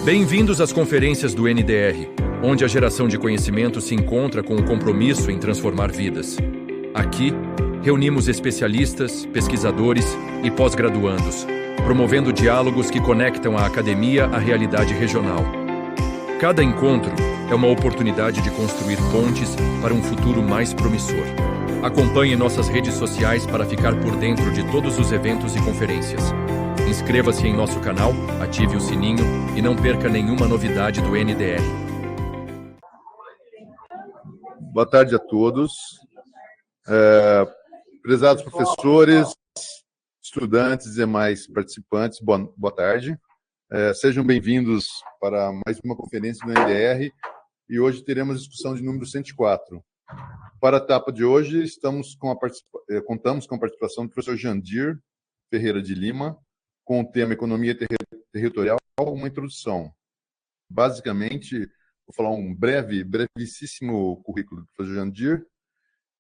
Bem-vindos às conferências do NDR, onde a geração de conhecimento se encontra com o compromisso em transformar vidas. Aqui, reunimos especialistas, pesquisadores e pós-graduandos, promovendo diálogos que conectam a academia à realidade regional. Cada encontro é uma oportunidade de construir pontes para um futuro mais promissor. Acompanhe nossas redes sociais para ficar por dentro de todos os eventos e conferências. Inscreva-se em nosso canal, ative o sininho e não perca nenhuma novidade do NDR. Boa tarde a todos. Prezados professores, estudantes e demais participantes, boa tarde. Sejam bem-vindos para mais uma conferência do NDR e hoje teremos a discussão de número 104. Para a etapa de hoje, contamos com a participação do professor Jandir Ferreira de Lima, com o tema Economia Territorial, uma introdução. Basicamente, vou falar um brevíssimo currículo do professor Jandir.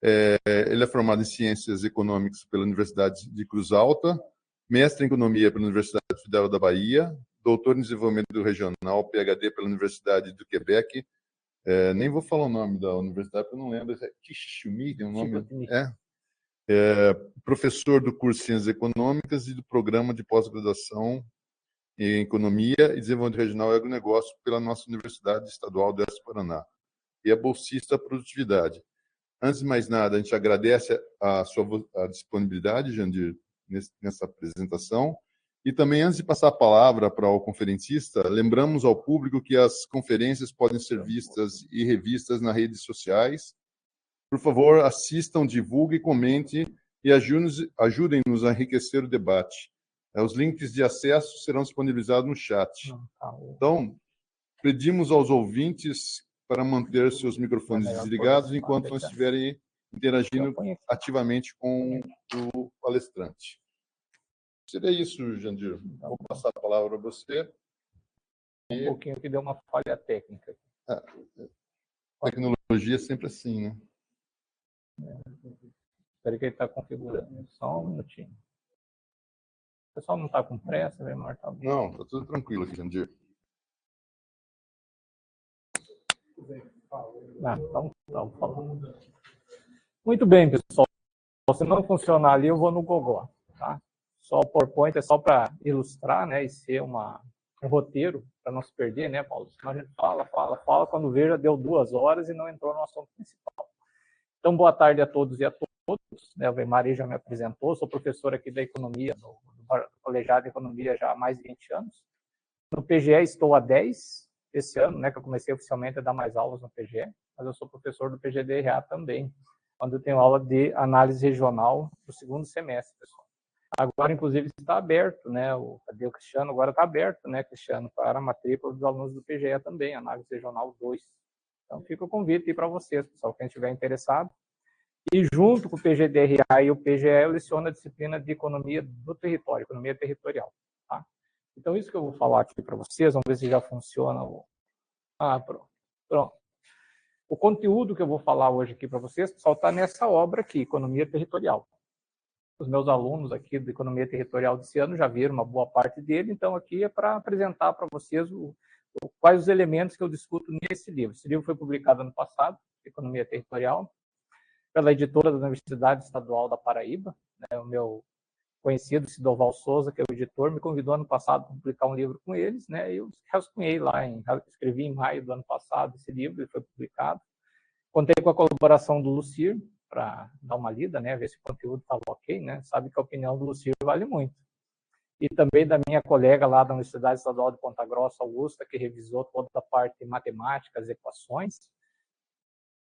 Ele é formado em Ciências Econômicas pela Universidade de Cruz Alta, mestre em Economia pela Universidade Federal da Bahia, doutor em Desenvolvimento Regional, PhD pela Universidade do Quebec. Nem vou falar o nome da universidade, porque eu não lembro. Kishumi, tem um nome? Professor do curso de Ciências Econômicas e do Programa de Pós-Graduação em Economia e Desenvolvimento Regional e Agronegócio pela nossa Universidade Estadual do Oeste do Paraná. E é bolsista da Produtividade. Antes de mais nada, a gente agradece a sua disponibilidade, Jandir, nessa apresentação. E também, antes de passar a palavra para o conferencista, lembramos ao público que as conferências podem ser vistas e revistas nas redes sociais. Por favor, assistam, divulguem, comentem e ajudem-nos a enriquecer o debate. Os links de acesso serão disponibilizados no chat. Então, pedimos aos ouvintes para manter seus microfones desligados enquanto não estiverem interagindo ativamente com o palestrante. Seria isso, Jandir. Vou passar a palavra a você. Um pouquinho que deu uma falha técnica. Tecnologia é sempre assim, né? Espero que ele está configurando. Só um minutinho. O pessoal não está com pressa, vai marcar. Não, está tudo tranquilo aqui, Jandir. Então, vou falar. Muito bem, pessoal. Se não funcionar ali, eu vou no Gogó. Tá? Só o PowerPoint é só para ilustrar, né, e ser um roteiro, para não se perder, né, Paulo? Senão a gente fala, quando vê já deu 2 horas e não entrou no assunto principal. Então, boa tarde a todos e a todos. Né, o Maria já me apresentou, sou professor aqui da Economia, do Colegiado de Economia já há mais de 20 anos. No PGE estou há 10 esse ano, né, que eu comecei oficialmente a dar mais aulas no PGE, mas eu sou professor do PGDRA também, onde eu tenho aula de análise regional no 2º semestre, pessoal. Agora, inclusive, está aberto, né? Cadê o Cristiano? Agora está aberto, né, Cristiano, para a matrícula dos alunos do PGE também, Análise Regional 2. Então, fica o convite aí para vocês, pessoal, quem estiver interessado. E junto com o PGDRA e o PGE, eu leciono a disciplina de Economia do Território, Economia Territorial. Tá? Então, isso que eu vou falar aqui para vocês, vamos ver se já funciona. Pronto. O conteúdo que eu vou falar hoje aqui para vocês, pessoal, está nessa obra aqui, Economia Territorial. Os meus alunos aqui da Economia Territorial desse ano já viram uma boa parte dele, então aqui é para apresentar para vocês quais os elementos que eu discuto nesse livro. Esse livro foi publicado ano passado, Economia Territorial, pela editora da Universidade Estadual da Paraíba, né? O meu conhecido Sidoval Souza, que é o editor, me convidou ano passado para publicar um livro com eles, né? E eu rascunhei lá, escrevi em maio do ano passado esse livro, ele foi publicado. Contei com a colaboração do Lucir, para dar uma lida, né, ver se o conteúdo estava ok, né, sabe que a opinião do Lucir vale muito. E também da minha colega lá da Universidade Estadual de Ponta Grossa, Augusta, que revisou toda a parte de matemática, as equações,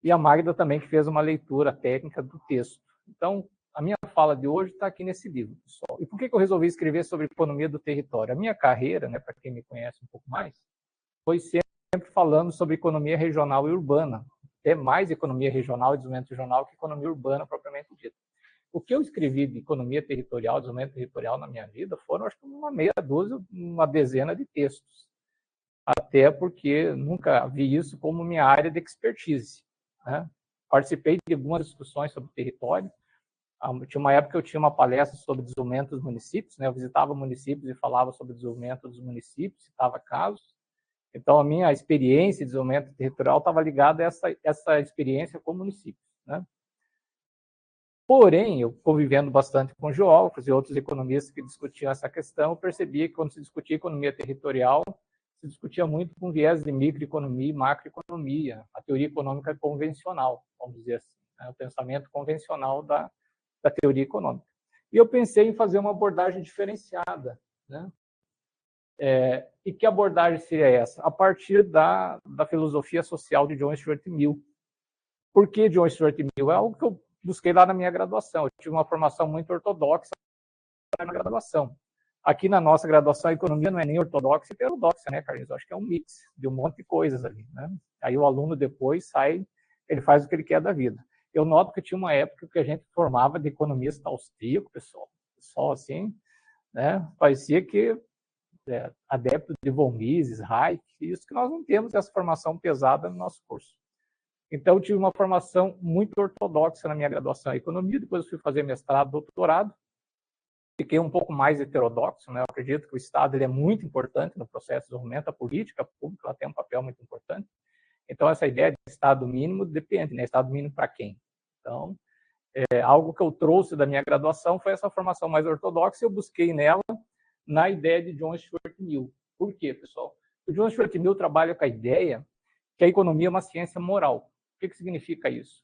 e a Magda também, que fez uma leitura técnica do texto. Então, a minha fala de hoje está aqui nesse livro, pessoal. E por que eu resolvi escrever sobre economia do território? A minha carreira, né, para quem me conhece um pouco mais, foi sempre falando sobre economia regional e urbana, até mais economia regional e desenvolvimento regional que economia urbana propriamente dita. O que eu escrevi de economia territorial, desenvolvimento territorial na minha vida foram, acho que uma meia dúzia, uma dezena de textos. Até porque nunca vi isso como minha área de expertise. Né? Participei de algumas discussões sobre território. Tinha uma época que eu tinha uma palestra sobre desenvolvimento dos municípios, né? Eu visitava municípios e falava sobre desenvolvimento dos municípios, citava casos. Então, a minha experiência de desenvolvimento territorial estava ligada a essa experiência com municípios, né? Porém, eu convivendo bastante com geógrafos e outros economistas que discutiam essa questão, eu percebi que quando se discutia economia territorial, se discutia muito com viés de microeconomia e macroeconomia, a teoria econômica convencional, vamos dizer assim, né? O pensamento convencional da teoria econômica. E eu pensei em fazer uma abordagem diferenciada, né? E que abordagem seria essa? A partir da filosofia social de John Stuart Mill. Por que John Stuart Mill? É algo que eu busquei lá na minha graduação. Eu tive uma formação muito ortodoxa na graduação. Aqui na nossa graduação, a economia não é nem ortodoxa e heterodoxa, né, Carlinhos? Eu acho que é um mix de um monte de coisas ali, né? Aí o aluno depois sai, ele faz o que ele quer da vida. Eu noto que tinha uma época que a gente formava de economista austríaco, pessoal assim, né? Parecia que adepto de von Mises, Hayek, isso que nós não temos essa formação pesada no nosso curso. Então, eu tive uma formação muito ortodoxa na minha graduação em economia, depois eu fui fazer mestrado, doutorado, fiquei um pouco mais heterodoxo, né? Eu acredito que o Estado ele é muito importante no processo de desenvolvimento, a política pública ela tem um papel muito importante. Então, essa ideia de Estado mínimo depende, né? Estado mínimo para quem? Então, algo que eu trouxe da minha graduação foi essa formação mais ortodoxa e eu busquei nela na ideia de John Stuart Mill. Por quê, pessoal? O John Stuart Mill trabalha com a ideia que a economia é uma ciência moral. O que significa isso?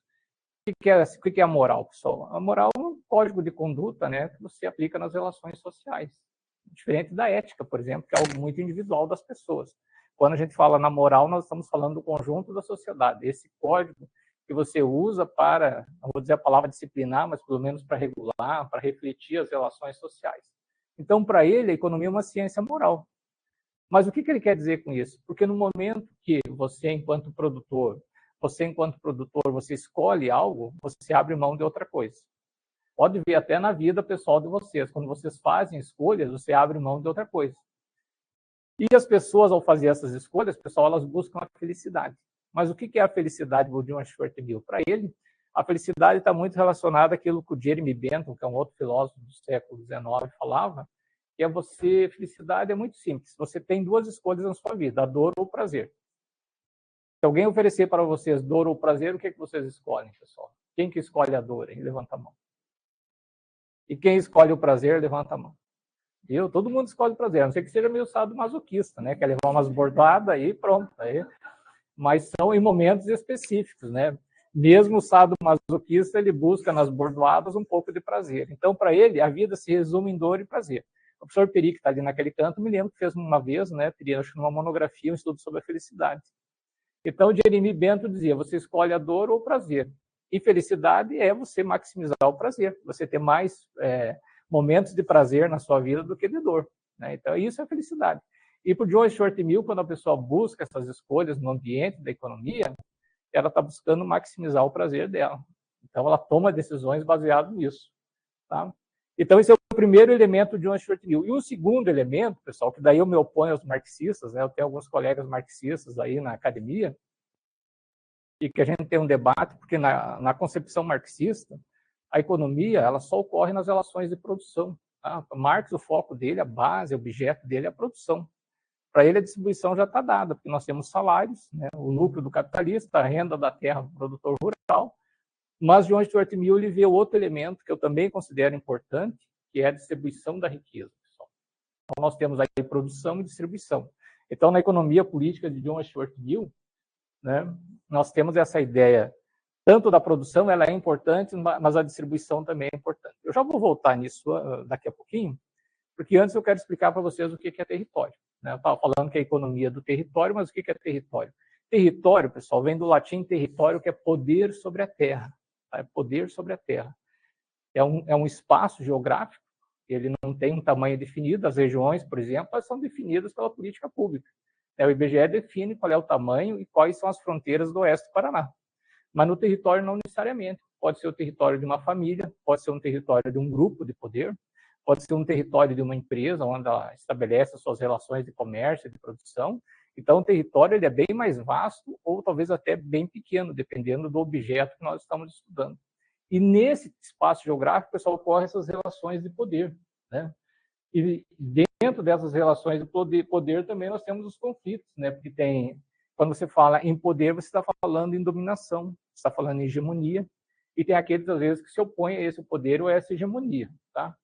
O que é a moral, pessoal? A moral é um código de conduta, né, que você aplica nas relações sociais. Diferente da ética, por exemplo, que é algo muito individual das pessoas. Quando a gente fala na moral, nós estamos falando do conjunto da sociedade. Esse código que você usa para, não vou dizer a palavra disciplinar, mas pelo menos para regular, para refletir as relações sociais. Então, para ele, a economia é uma ciência moral. Mas o que ele quer dizer com isso? Porque no momento que você, enquanto produtor, você escolhe algo, você abre mão de outra coisa. Pode ver até na vida pessoal de vocês. Quando vocês fazem escolhas, você abre mão de outra coisa. E as pessoas, ao fazer essas escolhas, pessoal, elas buscam a felicidade. Mas o que é a felicidade do John Stuart Mill? Para ele, a felicidade está muito relacionada àquilo que o Jeremy Bentham, que é um outro filósofo do século XIX, falava, que felicidade é muito simples. Você tem duas escolhas na sua vida, a dor ou o prazer. Se alguém oferecer para vocês dor ou prazer, o que vocês escolhem, pessoal? Quem que escolhe a dor? Hein? Levanta a mão. E quem escolhe o prazer, levanta a mão. Todo mundo escolhe o prazer, a não ser que seja meio sadomasoquista, né? Quer levar umas bordadas aí, pronto. Aí. Mas são em momentos específicos, né? Mesmo o sadomasoquista, ele busca nas bordoadas um pouco de prazer. Então, para ele, a vida se resume em dor e prazer. O professor Peri, que está ali naquele canto, me lembro que fez uma vez, né? Peri, acho que numa monografia, um estudo sobre a felicidade. Então, Jeremy Bentham dizia, você escolhe a dor ou o prazer. E felicidade é você maximizar o prazer, você ter mais momentos de prazer na sua vida do que de dor, né? Então, isso é felicidade. E para o John Stuart Mill, quando a pessoa busca essas escolhas no ambiente da economia, ela está buscando maximizar o prazer dela. Então, ela toma decisões baseadas nisso. Tá? Então, esse é o primeiro elemento de John Stuart Mill. E o segundo elemento, pessoal, que daí eu me oponho aos marxistas, né? Eu tenho alguns colegas marxistas aí na academia, e que a gente tem um debate, porque na concepção marxista, a economia ela só ocorre nas relações de produção. Tá? Marx, o foco dele, a base, o objeto dele é a produção. Para ele, a distribuição já está dada, porque nós temos salários, né? O núcleo do capitalista, a renda da terra do produtor rural, mas John Stuart Mill ele vê outro elemento que eu também considero importante, que é a distribuição da riqueza. Pessoal. Então, nós temos aí produção e distribuição. Então, na economia política de John Stuart Mill, né, nós temos essa ideia, tanto da produção, ela é importante, mas a distribuição também é importante. Eu já vou voltar nisso daqui a pouquinho, porque antes eu quero explicar para vocês o que é território. Eu estava falando que é a economia do território, mas o que é território? Território, pessoal, vem do latim território, que é poder sobre a terra. Tá? É poder sobre a terra. É um espaço geográfico, ele não tem um tamanho definido. As regiões, por exemplo, elas são definidas pela política pública. O IBGE define qual é o tamanho e quais são as fronteiras do oeste do Paraná. Mas no território não necessariamente. Pode ser o território de uma família, pode ser um território de um grupo de poder, pode ser um território de uma empresa, onde ela estabelece as suas relações de comércio e de produção. Então, o território ele é bem mais vasto ou talvez até bem pequeno, dependendo do objeto que nós estamos estudando. E nesse espaço geográfico, pessoal, ocorrem essas relações de poder, né? E dentro dessas relações de poder também nós temos os conflitos, né? Porque quando você fala em poder, você está falando em dominação, você está falando em hegemonia, e tem aqueles, às vezes, que se opõem a esse poder ou a essa hegemonia, tá?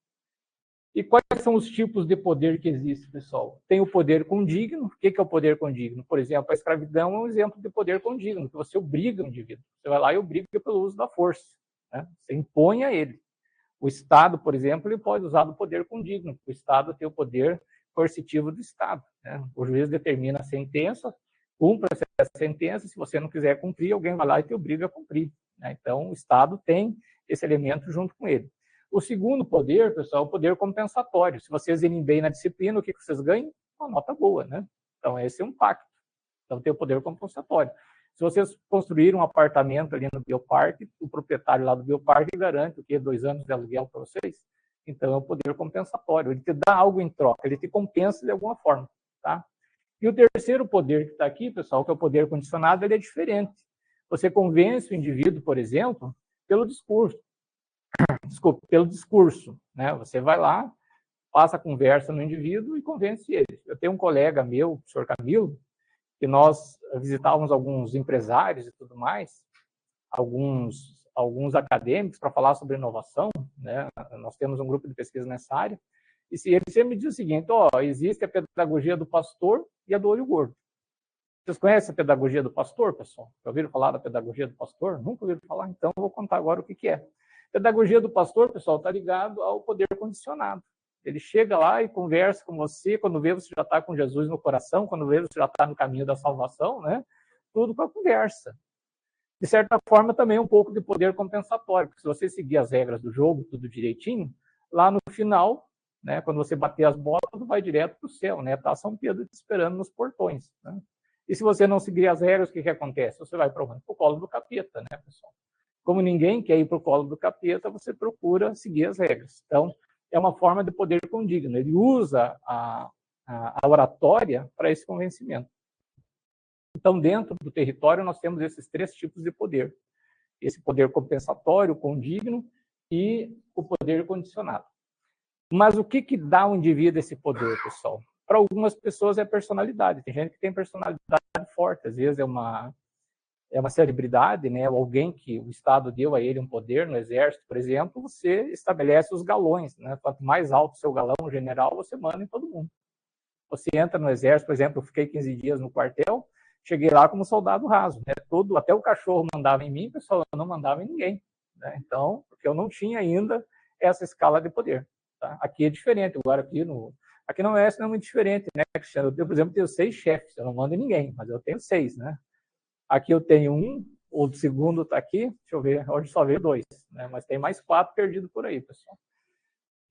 E quais são os tipos de poder que existem, pessoal? Tem o poder condigno. O que é o poder condigno? Por exemplo, a escravidão é um exemplo de poder condigno, que você obriga o indivíduo. Você vai lá e obriga pelo uso da força, né? Você impõe a ele. O Estado, por exemplo, ele pode usar do poder condigno. O Estado tem o poder coercitivo do Estado, né? O juiz determina a sentença, cumpra essa sentença. Se você não quiser cumprir, alguém vai lá e te obriga a cumprir, né? Então, o Estado tem esse elemento junto com ele. O segundo poder, pessoal, é o poder compensatório. Se vocês irem bem na disciplina, o que vocês ganham? Uma nota boa, né? Então, esse é um pacto. Então, tem o poder compensatório. Se vocês construíram um apartamento ali no Bioparque, o proprietário lá do Bioparque garante o quê? 2 anos de aluguel para vocês. Então, é o poder compensatório. Ele te dá algo em troca, ele te compensa de alguma forma, tá? E o terceiro poder que está aqui, pessoal, que é o poder condicionado, ele é diferente. Você convence o indivíduo, por exemplo, pelo discurso. Pelo discurso, né? Você vai lá, passa a conversa no indivíduo e convence ele. Eu tenho um colega meu, o senhor Camilo, que nós visitávamos alguns empresários e tudo mais, alguns acadêmicos para falar sobre inovação, né? Nós temos um grupo de pesquisa nessa área, e ele sempre me diz o seguinte: existe a pedagogia do pastor e a do olho gordo. Vocês conhecem a pedagogia do pastor, pessoal? Já ouviram falar da pedagogia do pastor? Nunca ouviram falar? Então, eu vou contar agora o que é. Pedagogia do pastor, pessoal, está ligado ao poder condicionado. Ele chega lá e conversa com você, quando vê você já está com Jesus no coração, quando vê você já está no caminho da salvação, né? Tudo com a conversa. De certa forma, também um pouco de poder compensatório, porque se você seguir as regras do jogo, tudo direitinho, lá no final, né, quando você bater as bolas, tudo vai direto para o céu, né? Está São Pedro te esperando nos portões, né? E se você não seguir as regras, o que acontece? Você vai para o colo do capeta, né, pessoal? Como ninguém quer ir para o colo do capeta, você procura seguir as regras. Então, é uma forma de poder condigno. Ele usa a oratória para esse convencimento. Então, dentro do território, nós temos esses 3 tipos de poder. Esse poder compensatório, condigno e o poder condicionado. Mas o que dá ao indivíduo esse poder, pessoal? Para algumas pessoas é personalidade. Tem gente que tem personalidade forte. Às vezes é uma celebridade, né? Alguém que o Estado deu a ele um poder no exército, por exemplo, você estabelece os galões, né? Quanto mais alto o seu galão general, você manda em todo mundo. Você entra no exército, por exemplo, eu fiquei 15 dias no quartel, cheguei lá como soldado raso, né? Até o cachorro mandava em mim, pessoal, eu não mandava em ninguém, né? Então, porque eu não tinha ainda essa escala de poder, tá? Aqui é diferente, agora aqui não é muito diferente, né, Cristiano? Eu, por exemplo, tenho 6 chefes, eu não mando em ninguém, mas eu tenho 6, né? Aqui eu tenho 1, o segundo está aqui, deixa eu ver, hoje só veio 2, né? Mas tem mais 4 perdidos por aí, pessoal.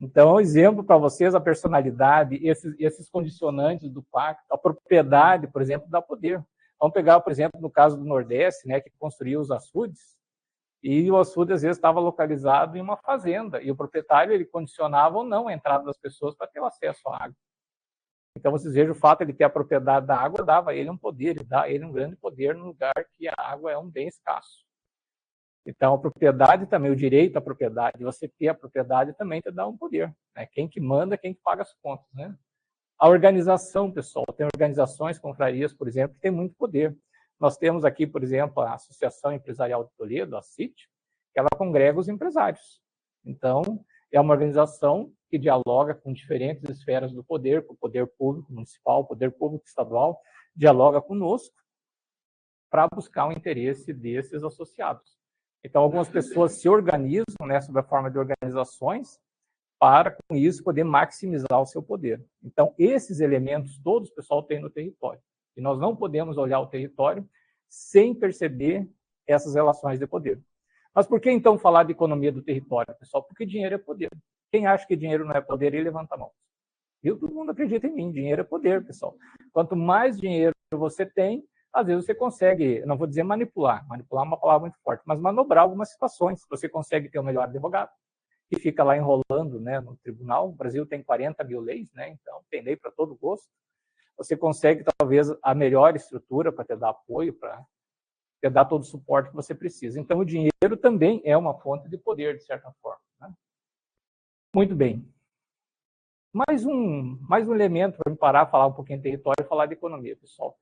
Então, um exemplo para vocês, a personalidade, esses condicionantes do pacto, a propriedade, por exemplo, dá poder. Vamos pegar, por exemplo, no caso do Nordeste, né, que construiu os açudes, e o açude, às vezes, estava localizado em uma fazenda, e o proprietário, ele condicionava ou não a entrada das pessoas para ter acesso à água. Então, vocês vejam, o fato de ele ter a propriedade da água dava a ele um poder, ele dá a ele um grande poder no lugar que a água é um bem escasso. Então, a propriedade também, o direito à propriedade, você ter a propriedade também te dá um poder, né? Quem que manda, quem que paga as contas, né? A organização, pessoal, tem organizações, confrarias, por exemplo, que tem muito poder. Nós temos aqui, por exemplo, a Associação Empresarial de Toledo, a CIT, que ela congrega os empresários. Então, é uma organização que dialoga com diferentes esferas do poder, com o poder público municipal, o poder público estadual, dialoga conosco para buscar o interesse desses associados. Então, algumas pessoas se organizam, né, sob a forma de organizações para, com isso, poder maximizar o seu poder. Então, esses elementos todos o pessoal tem no território. E nós não podemos olhar o território sem perceber essas relações de poder. Mas por que, então, falar de economia do território, pessoal? Porque dinheiro é poder. Quem acha que dinheiro não é poder, ele levanta a mão. Viu? Todo mundo acredita em mim. Dinheiro é poder, pessoal. Quanto mais dinheiro você tem, às vezes você consegue, não vou dizer manipular é uma palavra muito forte, mas manobrar algumas situações. Você consegue ter o melhor advogado, que fica lá enrolando, né, no tribunal. O Brasil tem 40 mil leis, né, então tem lei para todo gosto. Você consegue, talvez, a melhor estrutura para te dar apoio, para te dar todo o suporte que você precisa. Então, o dinheiro também é uma fonte de poder, de certa forma, né? Muito bem. Mais um elemento para me parar, falar um pouquinho de território e falar de economia, pessoal.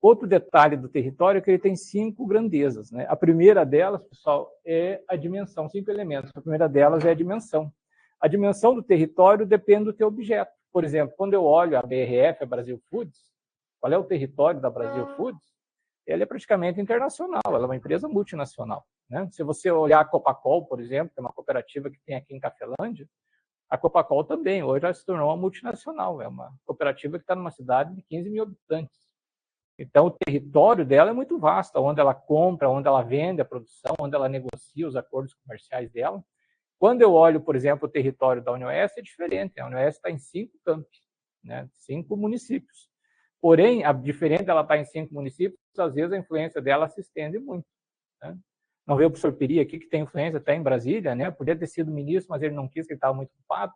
Outro detalhe do território é que ele tem 5 grandezas, né? A primeira delas, pessoal, é a dimensão, 5 elementos. A primeira delas é a dimensão. A dimensão do território depende do teu objeto. Por exemplo, quando eu olho a BRF, a Brasil Foods, qual é o território da Brasil Foods? Ela é praticamente internacional, ela é uma empresa multinacional, né? Se você olhar a Copacol, por exemplo, que é uma cooperativa que tem aqui em Cafelândia, a Copacol também, hoje ela se tornou uma multinacional, é uma cooperativa que está numa cidade de 15 mil habitantes. Então, o território dela é muito vasto, onde ela compra, onde ela vende a produção, onde ela negocia os acordos comerciais dela. Quando eu olho, por exemplo, o território da UniOeste, é diferente. A UniOeste está em 5 campos, né? 5 municípios. Porém, a diferente dela estar em 5 municípios, às vezes a influência dela se estende muito, né? Não vê o professor Peri aqui, que tem influência até em Brasília, né? Podia ter sido ministro, mas ele não quis, porque ele estava muito ocupado.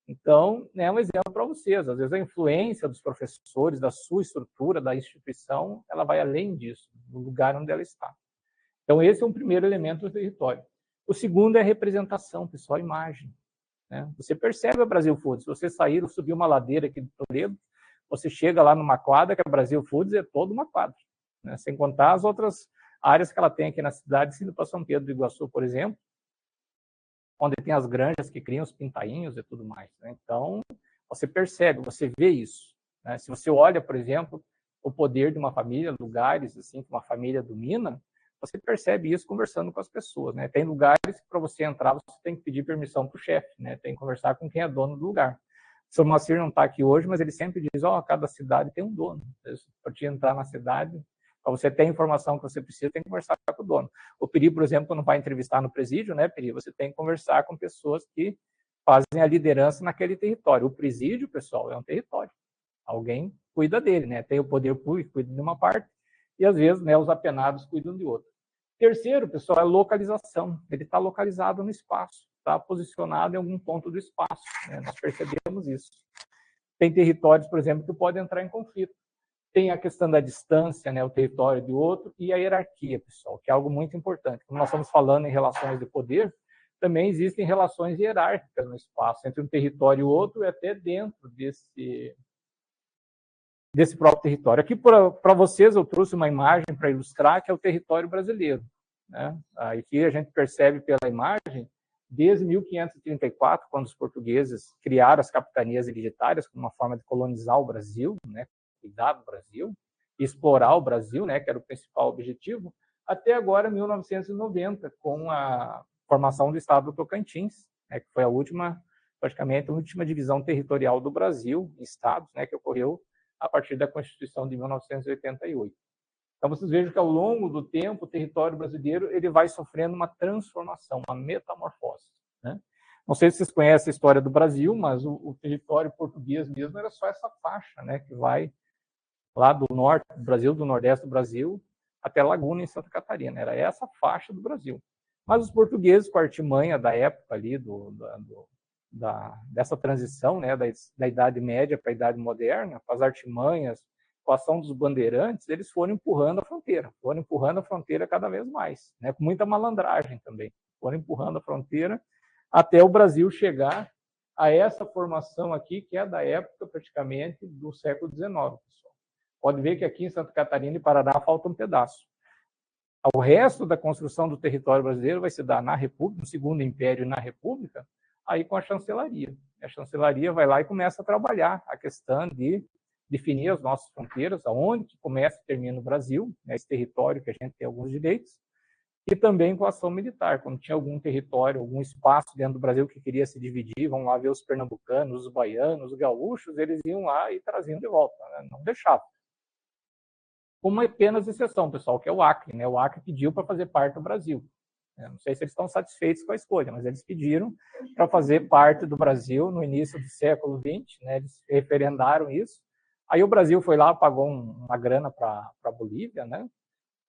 Então, é um exemplo para vocês. Às vezes a influência dos professores, da sua estrutura, da instituição, ela vai além disso, do lugar onde ela está. Então, esse é um primeiro elemento do território. O segundo é a representação, pessoal, a imagem, né? Você percebe a Brasil Foods. Se você sair ou subir uma ladeira aqui de Toledo, você chega lá numa quadra, que a Brasil Foods é toda uma quadra, né? Sem contar as outras áreas que ela tem aqui na cidade, indo para São Pedro do Iguaçu, por exemplo, onde tem as granjas que criam os pintainhos e tudo mais, né? Então, você percebe, você vê isso, né? Se você olha, por exemplo, o poder de uma família, lugares assim que uma família domina, você percebe isso conversando com as pessoas, né? Tem lugares que para você entrar, você tem que pedir permissão para o chefe, né? Tem que conversar com quem é dono do lugar. O senhor Moacir não está aqui hoje, mas ele sempre diz, cada cidade tem um dono. Para te entrar na cidade, para você ter a informação que você precisa, tem que conversar com o dono. O Peri, por exemplo, quando vai entrevistar no presídio, né, Peri, você tem que conversar com pessoas que fazem a liderança naquele território. O presídio, pessoal, é um território. Alguém cuida dele, né? Tem o poder público, cuida de uma parte, e às vezes, né, os apenados cuidam de outra. Terceiro, pessoal, é localização. Ele está localizado no espaço, está posicionado em algum ponto do espaço, né? Nós percebemos isso. Tem territórios, por exemplo, que podem entrar em conflito. Tem a questão da distância, né, o território de outro, e a hierarquia, pessoal, que é algo muito importante. Como nós estamos falando em relações de poder, também existem relações hierárquicas no espaço, entre um território e outro, e até dentro desse próprio território. Aqui, para vocês, eu trouxe uma imagem para ilustrar, que é o território brasileiro, né? Aqui a gente percebe pela imagem, desde 1534, quando os portugueses criaram as capitanias hereditárias, como uma forma de colonizar o Brasil, né? Cuidar do Brasil, explorar o Brasil, né, que era o principal objetivo, até agora, 1990, com a formação do Estado do Tocantins, né, que foi praticamente a última divisão territorial do Brasil, em estados, né, que ocorreu a partir da Constituição de 1988. Então, vocês vejam que ao longo do tempo, o território brasileiro ele vai sofrendo uma transformação, uma metamorfose, né? Não sei se vocês conhecem a história do Brasil, mas o território português mesmo era só essa faixa, né, que vai lá do norte do Brasil, do nordeste do Brasil, até Laguna, em Santa Catarina. Era essa faixa do Brasil. Mas os portugueses, com a artimanha da época ali, dessa transição, né, da Idade Média para a Idade Moderna, com as artimanhas, com a ação dos bandeirantes, eles foram empurrando a fronteira cada vez mais, né, com muita malandragem também. Foram empurrando a fronteira até o Brasil chegar a essa formação aqui, que é da época praticamente do século XIX, pessoal. Pode ver que aqui em Santa Catarina e Paraná falta um pedaço. O resto da construção do território brasileiro vai se dar na República, no Segundo Império e na República, aí com a chancelaria. A chancelaria vai lá e começa a trabalhar a questão de definir as nossas fronteiras, aonde que começa e termina o Brasil, né, esse território que a gente tem alguns direitos, e também com a ação militar, quando tinha algum território, algum espaço dentro do Brasil que queria se dividir, vão lá ver os pernambucanos, os baianos, os gaúchos, eles iam lá e traziam de volta, né, não deixavam. Uma apenas exceção, pessoal, que é o Acre, né? O Acre pediu para fazer parte do Brasil. Eu não sei se eles estão satisfeitos com a escolha, mas eles pediram para fazer parte do Brasil no início do século XX, né? Eles referendaram isso. Aí o Brasil foi lá, pagou uma grana para a Bolívia, né?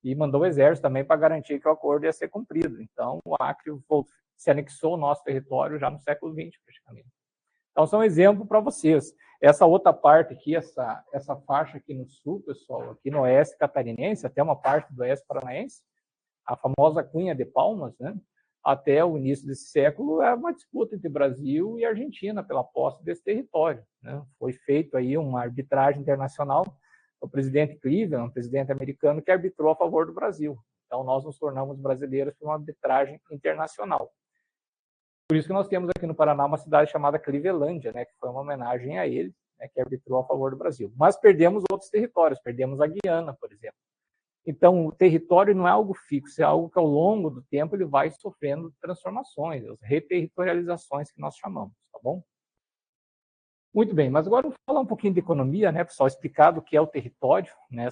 E mandou o exército também para garantir que o acordo ia ser cumprido. Então, o Acre se anexou ao nosso território já no século XX, praticamente. Então, são exemplos para vocês. Essa outra parte aqui, essa faixa aqui no sul, pessoal, aqui no oeste catarinense, até uma parte do oeste paranaense, a famosa Cunha de Palmas, né? até o início desse século, era uma disputa entre Brasil e Argentina pela posse desse território, né? Foi feito aí uma arbitragem internacional, o presidente Cleveland, um presidente americano, que arbitrou a favor do Brasil. Então, nós nos tornamos brasileiros por uma arbitragem internacional. Por isso que nós temos aqui no Paraná uma cidade chamada Clevelândia, né, que foi uma homenagem a ele, né, que arbitrou a favor do Brasil. Mas perdemos outros territórios, perdemos a Guiana, por exemplo. Então, o território não é algo fixo, é algo que ao longo do tempo ele vai sofrendo transformações, as reterritorializações que nós chamamos, tá bom? Muito bem, mas agora vamos falar um pouquinho de economia, né, pessoal, explicar o que é o território, né,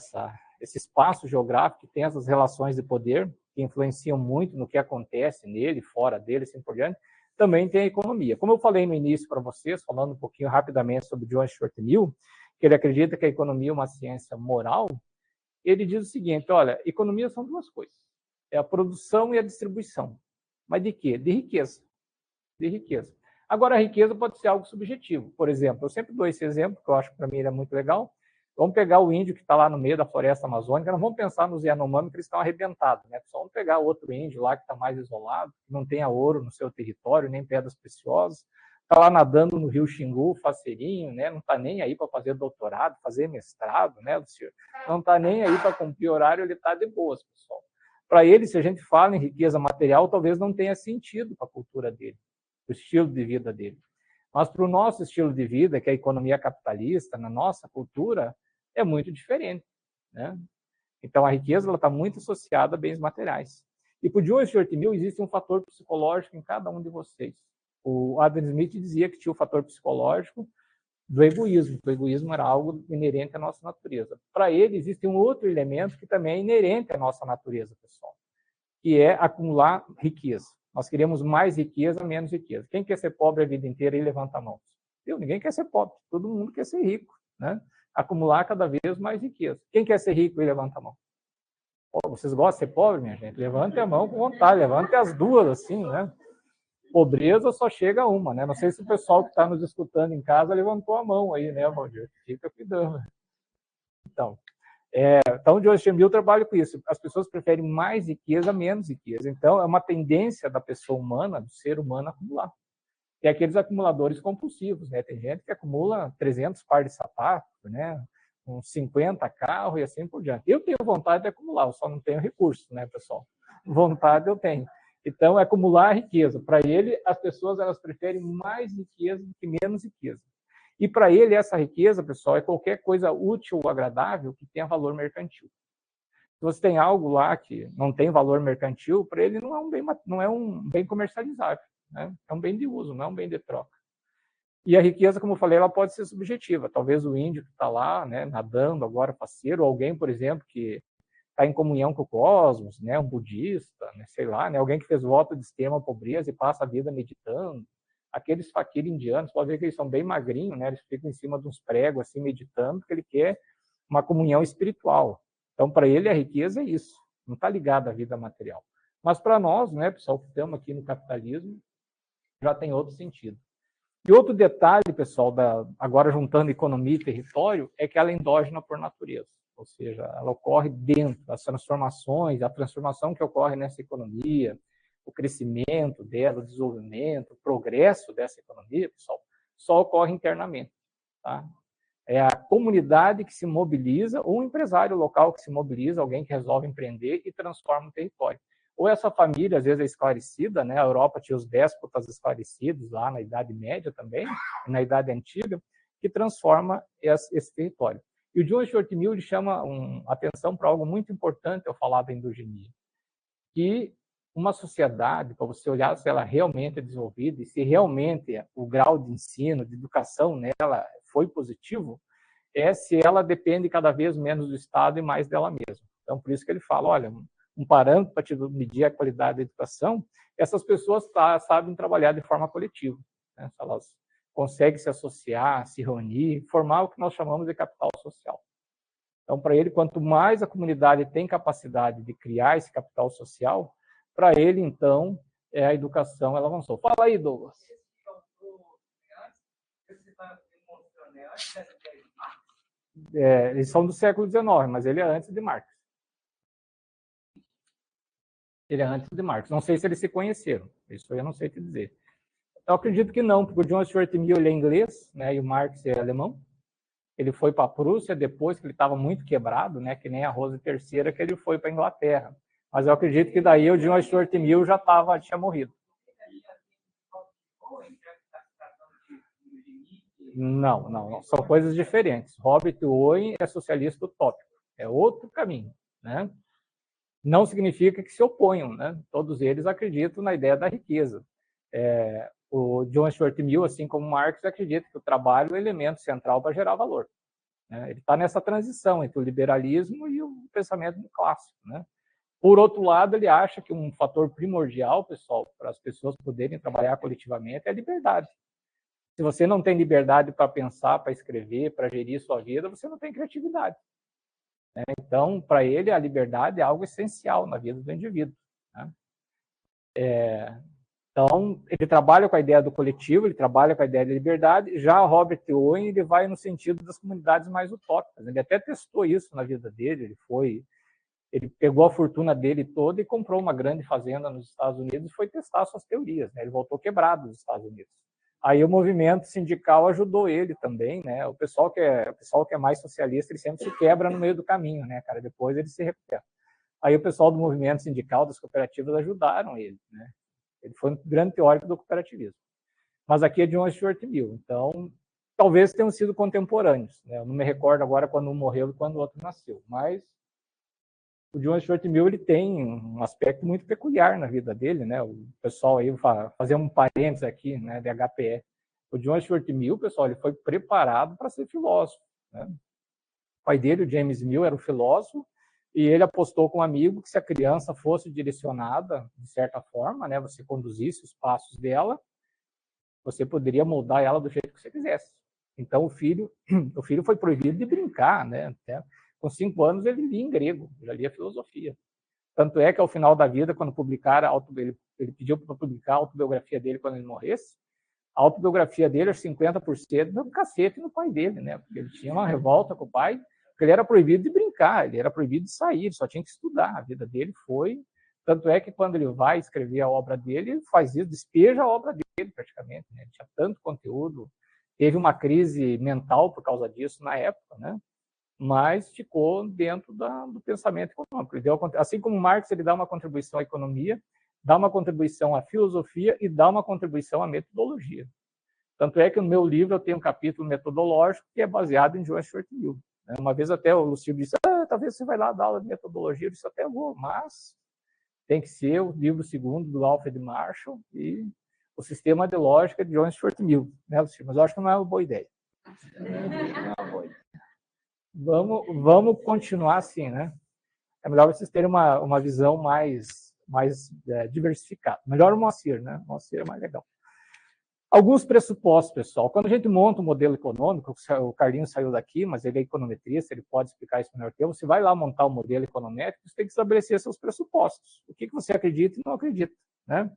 esse espaço geográfico que tem essas relações de poder, que influenciam muito no que acontece nele, fora dele, assim por diante. Também tem a economia. Como eu falei no início para vocês, falando um pouquinho rapidamente sobre John Stuart Mill, que ele acredita que a economia é uma ciência moral, ele diz o seguinte, olha, economia são duas coisas, é a produção e a distribuição. Mas de quê? De riqueza. De riqueza. Agora, a riqueza pode ser algo subjetivo. Por exemplo, eu sempre dou esse exemplo, que eu acho que para mim ele é muito legal. Vamos pegar o índio que está lá no meio da floresta amazônica, não vamos pensar nos Yanomami, que eles estão arrebentados, né? Só vamos pegar outro índio lá que está mais isolado, que não tenha ouro no seu território, nem pedras preciosas, está lá nadando no rio Xingu, faceirinho, né? Não está nem aí para fazer doutorado, fazer mestrado, né, Luciano? Não está nem aí para cumprir horário, ele está de boas, pessoal. Para ele, se a gente fala em riqueza material, talvez não tenha sentido para a cultura dele, para o estilo de vida dele. Mas para o nosso estilo de vida, que é a economia capitalista, na nossa cultura, é muito diferente, né? Então, a riqueza está muito associada a bens materiais. E para o John Stuart Mill, existe um fator psicológico em cada um de vocês. O Adam Smith dizia que tinha o fator psicológico do egoísmo. O egoísmo era algo inerente à nossa natureza. Para ele, existe um outro elemento que também é inerente à nossa natureza, pessoal, que é acumular riqueza. Nós queremos mais riqueza, menos riqueza. Quem quer ser pobre a vida inteira e levanta a mão? Ninguém quer ser pobre, todo mundo quer ser rico, né? Acumular cada vez mais riqueza. Quem quer ser rico e levanta a mão? Pô, vocês gostam de ser pobre, minha gente? Levante a mão com vontade, levante as duas, assim, né? Pobreza só chega uma, né? Não sei se o pessoal que está nos escutando em casa levantou a mão aí, né, Valdir? Fica cuidando. Então, o John Stuart Mill trabalha com isso. As pessoas preferem mais riqueza, menos riqueza. Então, é uma tendência da pessoa humana, do ser humano, acumular. Tem aqueles acumuladores compulsivos, né? Tem gente que acumula 300 pares de sapatos, né? Uns 50 carros e assim por diante. Eu tenho vontade de acumular, eu só não tenho recursos, né, pessoal? Vontade eu tenho. Então, é acumular riqueza. Para ele, as pessoas elas preferem mais riqueza do que menos riqueza. E para ele, essa riqueza, pessoal, é qualquer coisa útil ou agradável que tenha valor mercantil. Se você tem algo lá que não tem valor mercantil, para ele não é um bem comercializável, né? É um bem de uso, não é um bem de troca. E a riqueza, como eu falei, ela pode ser subjetiva. Talvez o índio que está lá, né, nadando agora, faceiro, ou alguém, por exemplo, que está em comunhão com o cosmos, né, um budista, né, sei lá, né, alguém que fez voto de extrema pobreza e passa a vida meditando. Aqueles faquir indianos, pode ver que eles são bem magrinhos, né, eles ficam em cima de uns pregos, assim, meditando, porque ele quer uma comunhão espiritual. Então, para ele, a riqueza é isso, não está ligada à vida material. Mas para nós, né, pessoal, que estamos aqui no capitalismo, já tem outro sentido. E outro detalhe, pessoal, agora juntando economia e território, é que ela é endógena por natureza. Ou seja, ela ocorre dentro das transformações, a transformação que ocorre nessa economia, o crescimento dela, o desenvolvimento, o progresso dessa economia, pessoal, só ocorre internamente. Tá? É a comunidade que se mobiliza, ou um empresário local que se mobiliza, alguém que resolve empreender e transforma o território. Ou essa família, às vezes, é esclarecida, né? A Europa tinha os déspotas esclarecidos lá na Idade Média também, na Idade Antiga, que transforma esse território. E o John Stuart Mill chama atenção para algo muito importante ao falar da endogenia, que uma sociedade, para você olhar se ela realmente é desenvolvida e se realmente o grau de ensino, de educação nela foi positivo, é se ela depende cada vez menos do Estado e mais dela mesma. Então, por isso que ele fala, olha, um parâmetro para te medir a qualidade da educação, essas pessoas sabem trabalhar de forma coletiva, né? Elas conseguem se associar, se reunir, formar o que nós chamamos de capital social. Então, para ele, quanto mais a comunidade tem capacidade de criar esse capital social, para ele, então, a educação ela avançou. Fala aí, Douglas. Eles são do século XIX, mas ele é antes de Marx. Ele é antes de Marx. Não sei se eles se conheceram, isso eu não sei te dizer. Eu acredito que não, porque o John Stuart Mill ele é inglês, né, e o Marx é alemão. Ele foi para a Prússia depois que ele estava muito quebrado, né, que nem a Rose III, que ele foi para a Inglaterra. Mas eu acredito que daí o John Stuart Mill já tinha morrido. Não, são coisas diferentes. Robert Owen é socialista utópico, é outro caminho, né? Não significa que se oponham, né? Todos eles acreditam na ideia da riqueza. O John Stuart Mill, assim como Marx, acredita que o trabalho é o elemento central para gerar valor, né? Ele está nessa transição entre o liberalismo e o pensamento clássico, né? Por outro lado, ele acha que um fator primordial, pessoal, para as pessoas poderem trabalhar coletivamente é a liberdade. Se você não tem liberdade para pensar, para escrever, para gerir sua vida, você não tem criatividade. Então, para ele, a liberdade é algo essencial na vida do indivíduo, né? Então, ele trabalha com a ideia do coletivo, ele trabalha com a ideia da liberdade. Já Robert Owen, ele vai no sentido das comunidades mais utópicas. Ele até testou isso na vida dele. Ele pegou a fortuna dele toda e comprou uma grande fazenda nos Estados Unidos e foi testar suas teorias, né? Ele voltou quebrado dos Estados Unidos. Aí o movimento sindical ajudou ele também, né? O pessoal que é mais socialista, ele sempre se quebra no meio do caminho, né, cara? Depois ele se recupera. Aí o pessoal do movimento sindical, das cooperativas, ajudaram ele, né? Ele foi um grande teórico do cooperativismo. Mas aqui é John Stuart Mill, então talvez tenham sido contemporâneos, né? Eu não me recordo agora quando um morreu e quando o outro nasceu, mas o John Stuart Mill ele tem um aspecto muito peculiar na vida dele, né? O pessoal aí, vou fazer um parênteses aqui, né, de HPE. O John Stuart Mill, pessoal, ele foi preparado para ser filósofo, né? O pai dele, o James Mill, era um filósofo, e ele apostou com um amigo que se a criança fosse direcionada, de certa forma, né, você conduzisse os passos dela, você poderia moldar ela do jeito que você quisesse. Então, o filho foi proibido de brincar, né? Até com 5 anos, ele lia em grego, já lia filosofia. Tanto é que, ao final da vida, quando publicaram, ele pediu para publicar a autobiografia dele quando ele morresse. A autobiografia dele, 50%, deu um cacete no pai dele, né? Porque ele tinha uma revolta com o pai, porque ele era proibido de brincar, ele era proibido de sair, ele só tinha que estudar. A vida dele foi... Tanto é que, quando ele vai escrever a obra dele, ele faz isso, despeja a obra dele, praticamente, né? Ele tinha tanto conteúdo, teve uma crise mental por causa disso na época, né? Mas ficou dentro do pensamento econômico. Assim como Marx, ele dá uma contribuição à economia, dá uma contribuição à filosofia e dá uma contribuição à metodologia. Tanto é que no meu livro eu tenho um capítulo metodológico que é baseado em John Stuart Mill. Uma vez até o Lucio disse, talvez você vai lá dar aula de metodologia, eu disse, até vou, mas tem que ser o livro segundo do Alfred Marshall e o sistema de lógica de John Stuart Mill, né, Lucio? Mas eu acho que não é uma boa ideia. Não é uma boa ideia. Vamos continuar assim, né? É melhor vocês terem uma visão mais diversificada. Melhor o Moacir, né? O Moacir é mais legal. Alguns pressupostos, pessoal. Quando a gente monta um modelo econômico, o Carlinhos saiu daqui, mas ele é econometrista, ele pode explicar isso melhor que eu. Você vai lá montar um modelo econométrico, você tem que estabelecer seus pressupostos. O que você acredita e não acredita, né?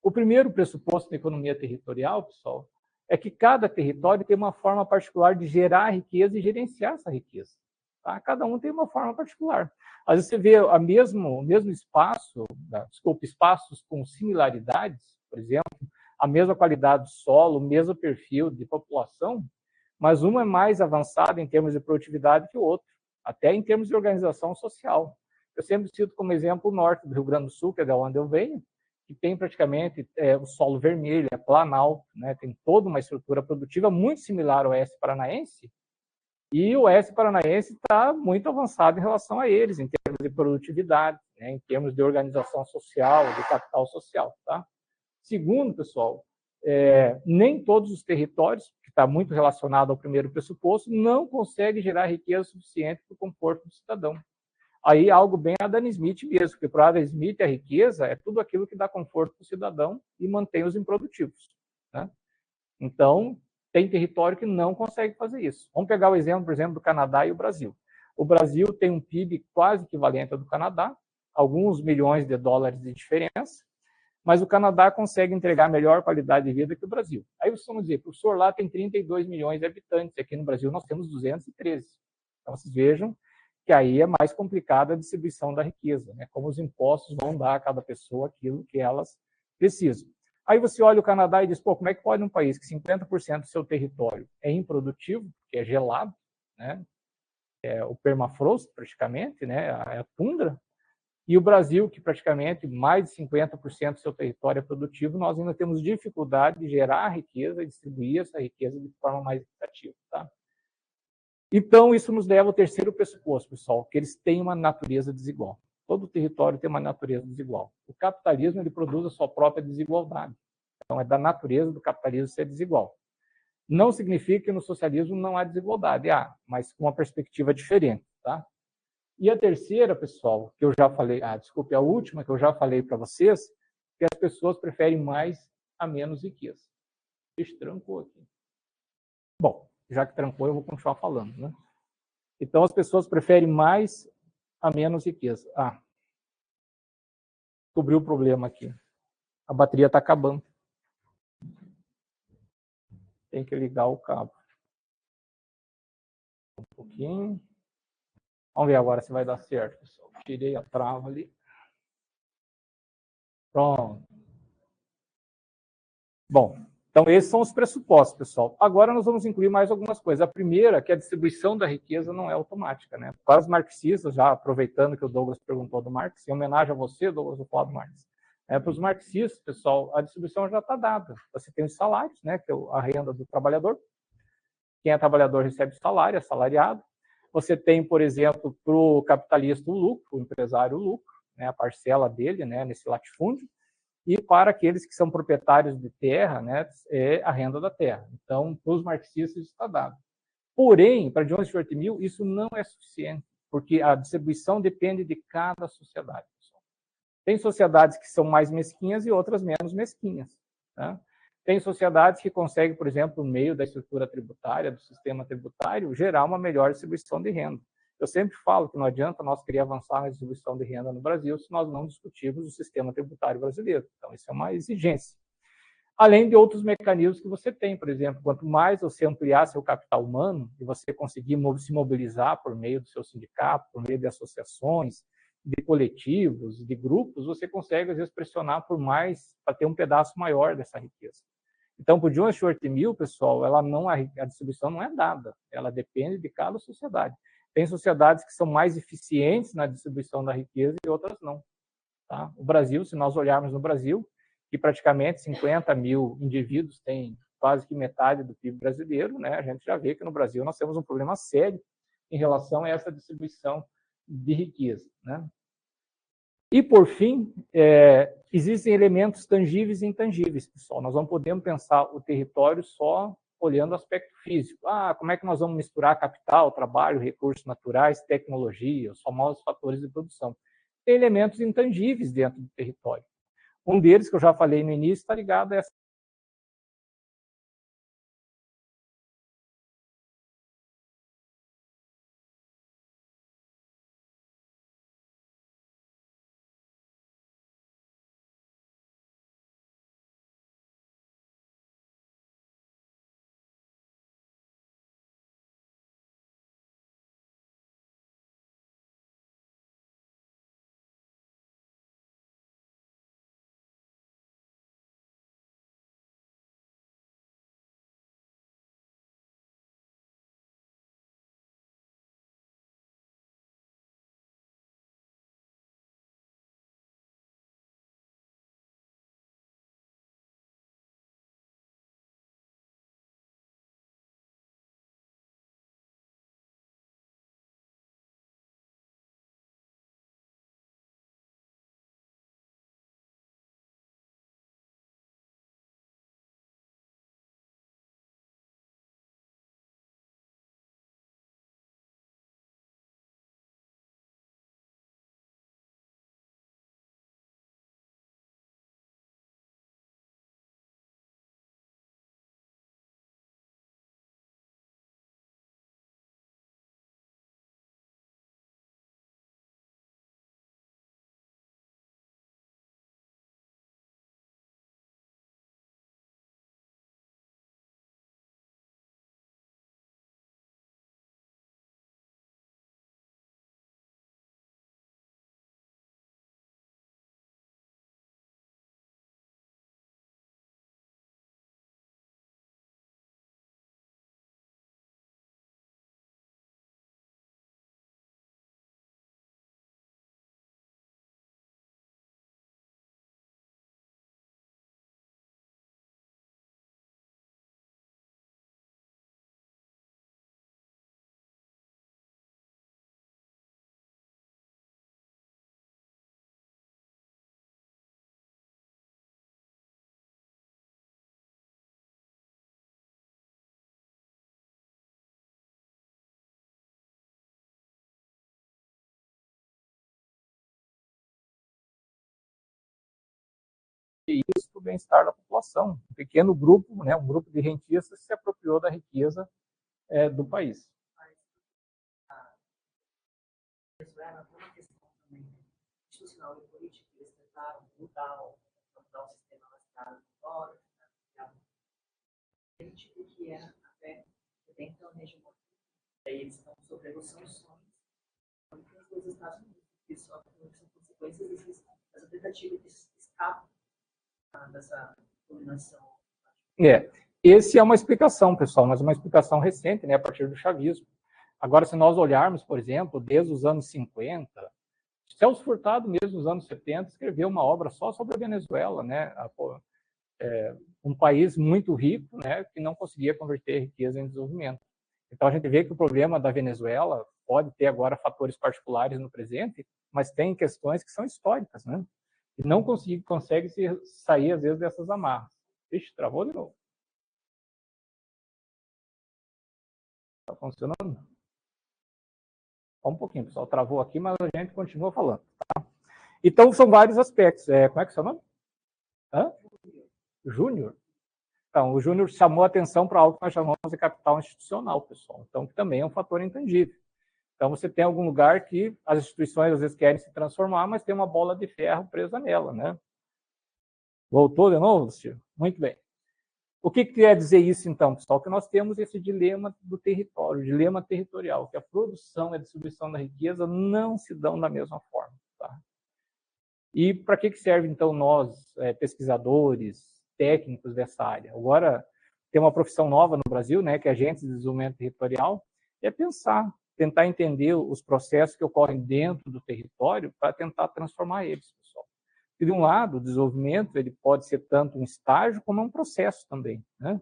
O primeiro pressuposto da economia territorial, pessoal, é que cada território tem uma forma particular de gerar riqueza e gerenciar essa riqueza. Tá? Cada um tem uma forma particular. Às vezes você vê o mesmo espaço, espaços com similaridades, por exemplo, a mesma qualidade do solo, o mesmo perfil de população, mas uma é mais avançada em termos de produtividade que o outro, até em termos de organização social. Eu sempre cito como exemplo o norte do Rio Grande do Sul, que é de onde eu venho, que tem praticamente o solo vermelho, é planalto, né? Tem toda uma estrutura produtiva muito similar ao oeste paranaense, e o oeste paranaense está muito avançado em relação a eles, em termos de produtividade, né? Em termos de organização social, de capital social. Tá? Segundo, pessoal, nem todos os territórios, que está muito relacionado ao primeiro pressuposto, não conseguem gerar riqueza suficiente para o conforto do cidadão. Aí algo bem Adam Smith mesmo, porque para Adam Smith a riqueza é tudo aquilo que dá conforto para o cidadão e mantém os improdutivos, né? Então, tem território que não consegue fazer isso. Vamos pegar o exemplo, por exemplo, do Canadá e o Brasil. O Brasil tem um PIB quase equivalente ao do Canadá, alguns milhões de dólares de diferença, mas o Canadá consegue entregar melhor qualidade de vida que o Brasil. Aí vocês vão dizer, professor, lá tem 32 milhões de habitantes, aqui no Brasil nós temos 213. Então, vocês vejam que aí é mais complicada a distribuição da riqueza, né? Como os impostos vão dar a cada pessoa aquilo que elas precisam. Aí você olha o Canadá e diz, pô, como é que pode um país que 50% do seu território é improdutivo, que é gelado, né? É o permafrost, praticamente, né? É a tundra, e o Brasil, que praticamente mais de 50% do seu território é produtivo, nós ainda temos dificuldade de gerar riqueza e distribuir essa riqueza de forma mais equitativa, tá? Então, isso nos leva ao terceiro pressuposto, pessoal, que eles têm uma natureza desigual. Todo território tem uma natureza desigual. O capitalismo, ele produz a sua própria desigualdade. Então, é da natureza do capitalismo ser desigual. Não significa que no socialismo não há desigualdade, mas com uma perspectiva diferente, tá? E a terceira, pessoal, que eu já falei, desculpe, a última que eu já falei para vocês, que as pessoas preferem mais a menos riqueza. Ixi, trancou aqui. Bom, já que trancou, eu vou continuar falando, né? Então, as pessoas preferem mais a menos riqueza. Descobri o problema aqui. A bateria está acabando. Tem que ligar o cabo. Um pouquinho. Vamos ver agora se vai dar certo, pessoal. Tirei a trava ali. Pronto. Bom, então esses são os pressupostos, pessoal. Agora nós vamos incluir mais algumas coisas. A primeira, que a distribuição da riqueza não é automática, né? Para os marxistas, já aproveitando que o Douglas perguntou do Marx, em homenagem a você, Douglas, vou falar do Marx. Para os marxistas, pessoal, a distribuição já está dada. Você tem os salários, né, que é a renda do trabalhador. Quem é trabalhador recebe salário, é salariado. Você tem, por exemplo, para o capitalista o lucro, o empresário o lucro, né, a parcela dele, né, nesse latifúndio. E para aqueles que são proprietários de terra, né, é a renda da terra. Então, para os marxistas está dado. Porém, para John Stuart Mill, isso não é suficiente, porque a distribuição depende de cada sociedade. Tem sociedades que são mais mesquinhas e outras menos mesquinhas. Tá? Tem sociedades que conseguem, por exemplo, no meio da estrutura tributária, do sistema tributário, gerar uma melhor distribuição de renda. Eu sempre falo que não adianta nós querer avançar na distribuição de renda no Brasil se nós não discutirmos o sistema tributário brasileiro. Então, isso é uma exigência. Além de outros mecanismos que você tem, por exemplo, quanto mais você ampliar seu capital humano e você conseguir se mobilizar por meio do seu sindicato, por meio de associações, de coletivos, de grupos, você consegue, às vezes, pressionar por mais, para ter um pedaço maior dessa riqueza. Então, para o John Stuart Mill, pessoal, a distribuição não é dada, ela depende de cada sociedade. Tem sociedades que são mais eficientes na distribuição da riqueza e outras não. Tá? O Brasil, se nós olharmos no Brasil, que praticamente 50 mil indivíduos têm quase que metade do PIB brasileiro, né? A gente já vê que no Brasil nós temos um problema sério em relação a essa distribuição de riqueza. Né? E, por fim, existem elementos tangíveis e intangíveis, pessoal. Nós não podemos pensar o território só olhando o aspecto físico. Como é que nós vamos misturar capital, trabalho, recursos naturais, tecnologia, os famosos fatores de produção? Tem elementos intangíveis dentro do território. Um deles, que eu já falei no início, está ligado a essa isso para o bem-estar da população. Um pequeno grupo, né, um grupo de rentistas que se apropriou da riqueza do país. Venezuela tem uma questão também institucional e política, eles tentaram mudar o sistema nacional fora, a gente vê que é até então hegemonia, aí eles estão sofrendo sanções dos Estados Unidos, que só são consequências dessa tentativa de escape dessa dominação. Essa é uma explicação, pessoal, mas uma explicação recente, né, a partir do chavismo. Agora, se nós olharmos, por exemplo, desde os anos 50, Celso Furtado, mesmo nos anos 70, escreveu uma obra só sobre a Venezuela, né? Um país muito rico, né, que não conseguia converter riqueza em desenvolvimento. Então, a gente vê que o problema da Venezuela pode ter agora fatores particulares no presente, mas tem questões que são históricas, né? E não consegue sair, às vezes, dessas amarras. Ixi, travou de novo. Está funcionando? Só um pouquinho, pessoal. Travou aqui, mas a gente continua falando. Tá? Então, são vários aspectos. Como é que é o seu nome? Júnior? Então, o Júnior chamou a atenção para algo que nós chamamos de capital institucional, pessoal. Então, que também é um fator intangível. Então, você tem algum lugar que as instituições, às vezes, querem se transformar, mas tem uma bola de ferro presa nela, né? Voltou de novo, Silvio? Muito bem. O que quer dizer isso, então, pessoal? Que nós temos esse dilema do território, o dilema territorial, que a produção e a distribuição da riqueza não se dão da mesma forma. Tá? E para que serve, então, nós, pesquisadores, técnicos dessa área? Agora, tem uma profissão nova no Brasil, né, que é agente de desenvolvimento territorial, é tentar entender os processos que ocorrem dentro do território para tentar transformar eles, pessoal. E, de um lado, o desenvolvimento ele pode ser tanto um estágio como um processo também. Né?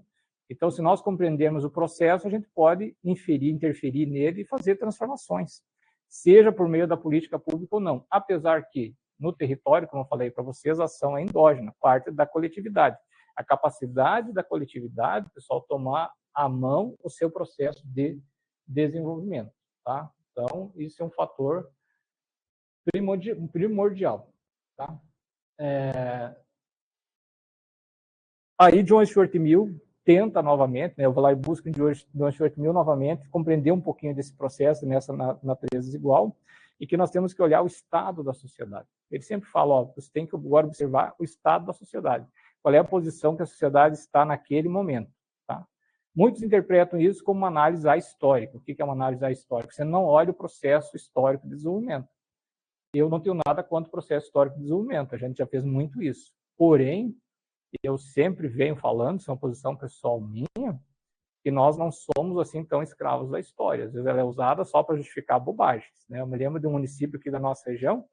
Então, se nós compreendermos o processo, a gente pode interferir nele e fazer transformações, seja por meio da política pública ou não. Apesar que, no território, como eu falei para vocês, a ação é endógena, parte da coletividade. A capacidade da coletividade, pessoal, tomar à mão o seu processo de desenvolvimento. Tá? Então, isso é um fator primordial. Tá? Aí John Stuart Mill tenta novamente, né, eu vou lá e busco em John Stuart Mill novamente, compreender um pouquinho desse processo nessa natureza desigual, e que nós temos que olhar o estado da sociedade. Ele sempre fala, você tem que agora observar o estado da sociedade. Qual é a posição que a sociedade está naquele momento. Tá? Muitos interpretam isso como uma análise histórica. O que é uma análise histórica? Você não olha o processo histórico de desenvolvimento. Eu não tenho nada contra o processo histórico de desenvolvimento, a gente já fez muito isso. Porém, eu sempre venho falando, isso é uma posição pessoal minha, que nós não somos assim tão escravos da história. Às vezes ela é usada só para justificar bobagens. Né? Eu me lembro de um município aqui da nossa região,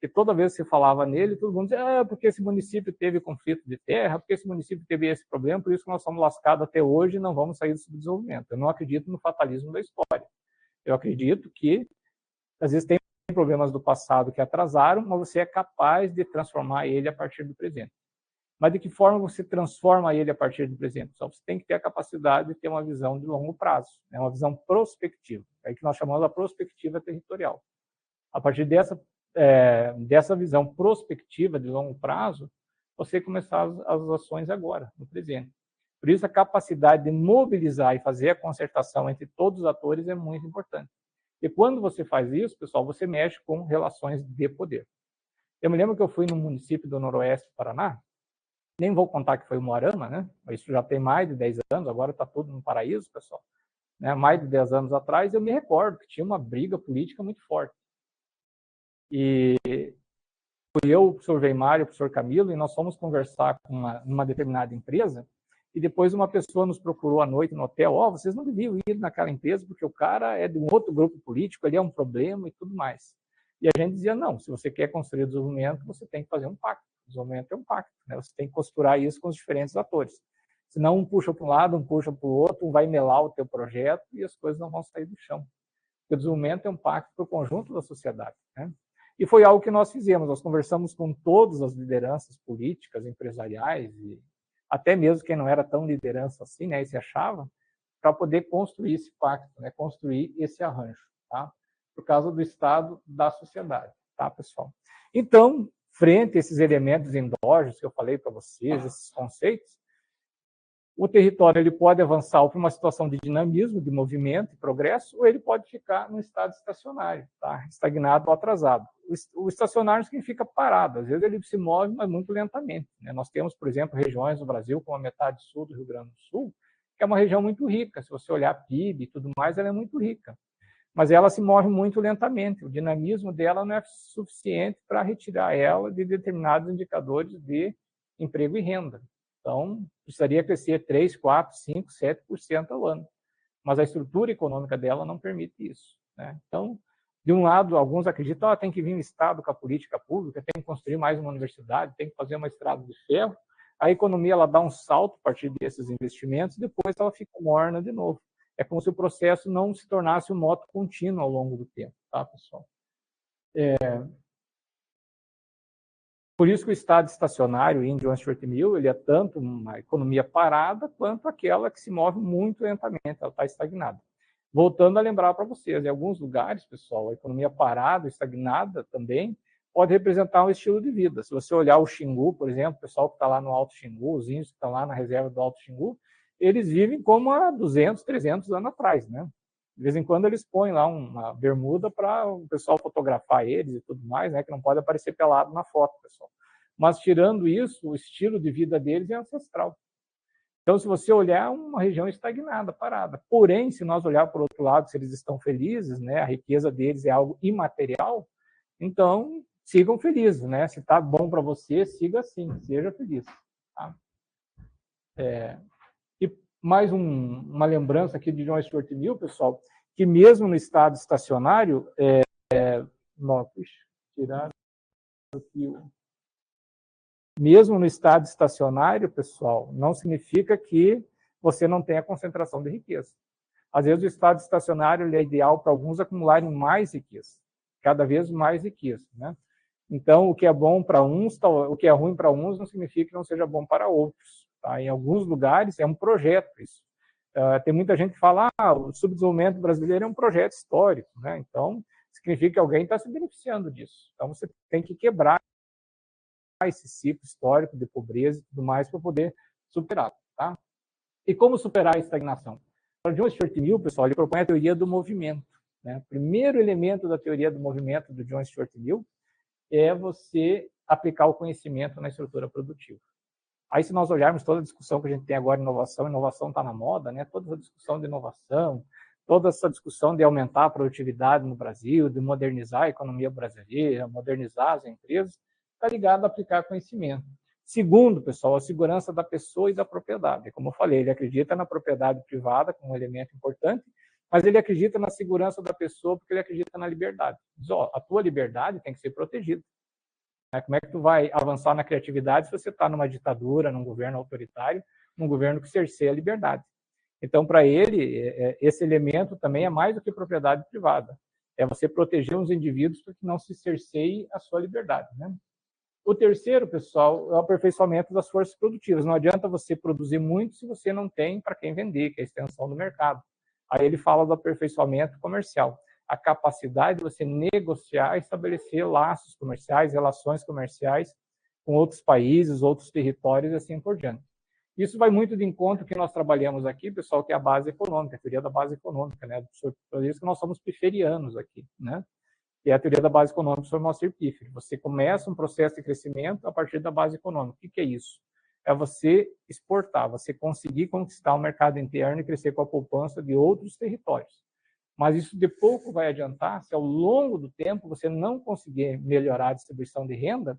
que toda vez que se falava nele, todo mundo dizia, porque esse município teve conflito de terra, porque esse município teve esse problema, por isso que nós somos lascados até hoje e não vamos sair do subdesenvolvimento. Eu não acredito no fatalismo da história. Eu acredito que, às vezes, tem problemas do passado que atrasaram, mas você é capaz de transformar ele a partir do presente. Mas de que forma você transforma ele a partir do presente? Só você tem que ter a capacidade de ter uma visão de longo prazo, né? Uma visão prospectiva, é que nós chamamos a prospectiva territorial. A partir dessa visão prospectiva de longo prazo, você começar as ações agora, no presente. Por isso, a capacidade de mobilizar e fazer a concertação entre todos os atores é muito importante. E quando você faz isso, pessoal, você mexe com relações de poder. Eu me lembro que eu fui num município do Noroeste do Paraná, nem vou contar que foi o Moarama, né? Isso já tem mais de 10 anos, agora está tudo no paraíso, pessoal. Né? Mais de 10 anos atrás, eu me recordo que tinha uma briga política muito forte. E fui eu, o professor Weimar e o professor Camilo, e nós fomos conversar com uma determinada empresa, e depois uma pessoa nos procurou à noite no hotel, vocês não deviam ir naquela empresa, porque o cara é de um outro grupo político, ele é um problema e tudo mais. E a gente dizia, não, se você quer construir desenvolvimento, você tem que fazer um pacto. O desenvolvimento é um pacto, né? Você tem que costurar isso com os diferentes atores. Senão um puxa para um lado, um puxa para o outro, um vai melar o teu projeto e as coisas não vão sair do chão. Porque o desenvolvimento é um pacto para o conjunto da sociedade, né? E foi algo que nós fizemos, nós conversamos com todas as lideranças políticas, empresariais, e até mesmo quem não era tão liderança assim, né, e se achava, para poder construir esse pacto, né, construir esse arranjo, tá? Por causa do estado da sociedade, tá, pessoal? Então, frente a esses elementos endógenos que eu falei para vocês, esses conceitos, o território ele pode avançar para uma situação de dinamismo, de movimento e progresso, ou ele pode ficar num estado estacionário, tá? Estagnado ou atrasado. O estacionário significa parado, às vezes ele se move, mas muito lentamente, né? Nós temos, por exemplo, regiões no Brasil, como a metade sul do Rio Grande do Sul, que é uma região muito rica, se você olhar PIB e tudo mais, ela é muito rica, mas ela se move muito lentamente, o dinamismo dela não é suficiente para retirar ela de determinados indicadores de emprego e renda. Então, precisaria crescer 3, 4, 5, 7% ao ano. Mas a estrutura econômica dela não permite isso, né? Então, de um lado, alguns acreditam que tem que vir o Estado com a política pública, tem que construir mais uma universidade, tem que fazer uma estrada de ferro. A economia ela dá um salto a partir desses investimentos, depois ela fica morna de novo. É como se o processo não se tornasse um moto contínuo ao longo do tempo, tá, pessoal? Por isso que o estado estacionário em John Stuart Mill, ele é tanto uma economia parada quanto aquela que se move muito lentamente, ela está estagnada. Voltando a lembrar para vocês, em alguns lugares, pessoal, a economia parada, estagnada também, pode representar um estilo de vida. Se você olhar o Xingu, por exemplo, o pessoal que está lá no Alto Xingu, os índios que estão lá na reserva do Alto Xingu, eles vivem como há 200, 300 anos atrás, né? De vez em quando eles põem lá uma bermuda para o pessoal fotografar eles e tudo mais, né? Que não pode aparecer pelado na foto, pessoal. Mas, tirando isso, o estilo de vida deles é ancestral. Então, se você olhar, uma região estagnada, parada. Porém, se nós olhar por outro lado, se eles estão felizes, né? A riqueza deles é algo imaterial, então, sigam felizes, né? Se está bom para você, siga assim, seja feliz. Tá? E mais uma lembrança aqui de John Stuart Mill, pessoal, que mesmo no estado estacionário, mesmo no estado estacionário, pessoal, não significa que você não tenha concentração de riqueza. Às vezes o estado estacionário é ideal para alguns acumularem mais riqueza, cada vez mais riqueza, né? Então, o que é bom para uns, o que é ruim para uns, não significa que não seja bom para outros. Tá? Em alguns lugares é um projeto isso. Tem muita gente que fala o subdesenvolvimento brasileiro é um projeto histórico, né? Então, significa que alguém está se beneficiando disso. Então, você tem que quebrar esse ciclo histórico de pobreza e tudo mais para poder superar. Tá? E como superar a estagnação? Para John Stuart Mill, pessoal, ele propõe a teoria do movimento. Né? O primeiro elemento da teoria do movimento do John Stuart Mill é você aplicar o conhecimento na estrutura produtiva. Aí, se nós olharmos toda a discussão que a gente tem agora em inovação está na moda, né? Toda essa discussão de inovação, toda essa discussão de aumentar a produtividade no Brasil, de modernizar a economia brasileira, modernizar as empresas, está ligado a aplicar conhecimento. Segundo, pessoal, a segurança da pessoa e da propriedade. Como eu falei, ele acredita na propriedade privada como um elemento importante, mas ele acredita na segurança da pessoa porque ele acredita na liberdade. Diz, a tua liberdade tem que ser protegida. Como é que tu vai avançar na criatividade se você está numa ditadura, num governo autoritário, num governo que cerceia a liberdade? Então, para ele, esse elemento também é mais do que propriedade privada. É você proteger os indivíduos para que não se cerceie a sua liberdade, né? O terceiro, pessoal, é o aperfeiçoamento das forças produtivas. Não adianta você produzir muito se você não tem para quem vender, que é a extensão do mercado. Aí ele fala do aperfeiçoamento comercial. A capacidade de você negociar e estabelecer laços comerciais, relações comerciais com outros países, outros territórios e assim por diante. Isso vai muito de encontro que nós trabalhamos aqui, pessoal, que é a base econômica, a teoria da base econômica, né? Por isso que nós somos pifferianos aqui, né? E a teoria da base econômica sobre Moacir Piffer. Você começa um processo de crescimento a partir da base econômica. O que é isso? É você exportar, você conseguir conquistar o mercado interno e crescer com a poupança de outros territórios. Mas isso de pouco vai adiantar se ao longo do tempo você não conseguir melhorar a distribuição de renda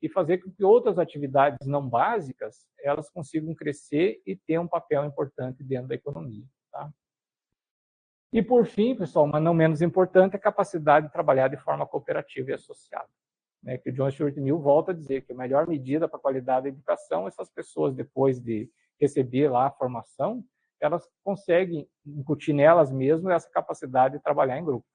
e fazer com que outras atividades não básicas elas consigam crescer e ter um papel importante dentro da economia. Tá? E, por fim, pessoal, mas não menos importante, a capacidade de trabalhar de forma cooperativa e associada. Né? Que o John Stuart Mill volta a dizer que a melhor medida para a qualidade da educação é essas pessoas, depois de receber lá a formação, elas conseguem incutir nelas mesmas essa capacidade de trabalhar em grupo.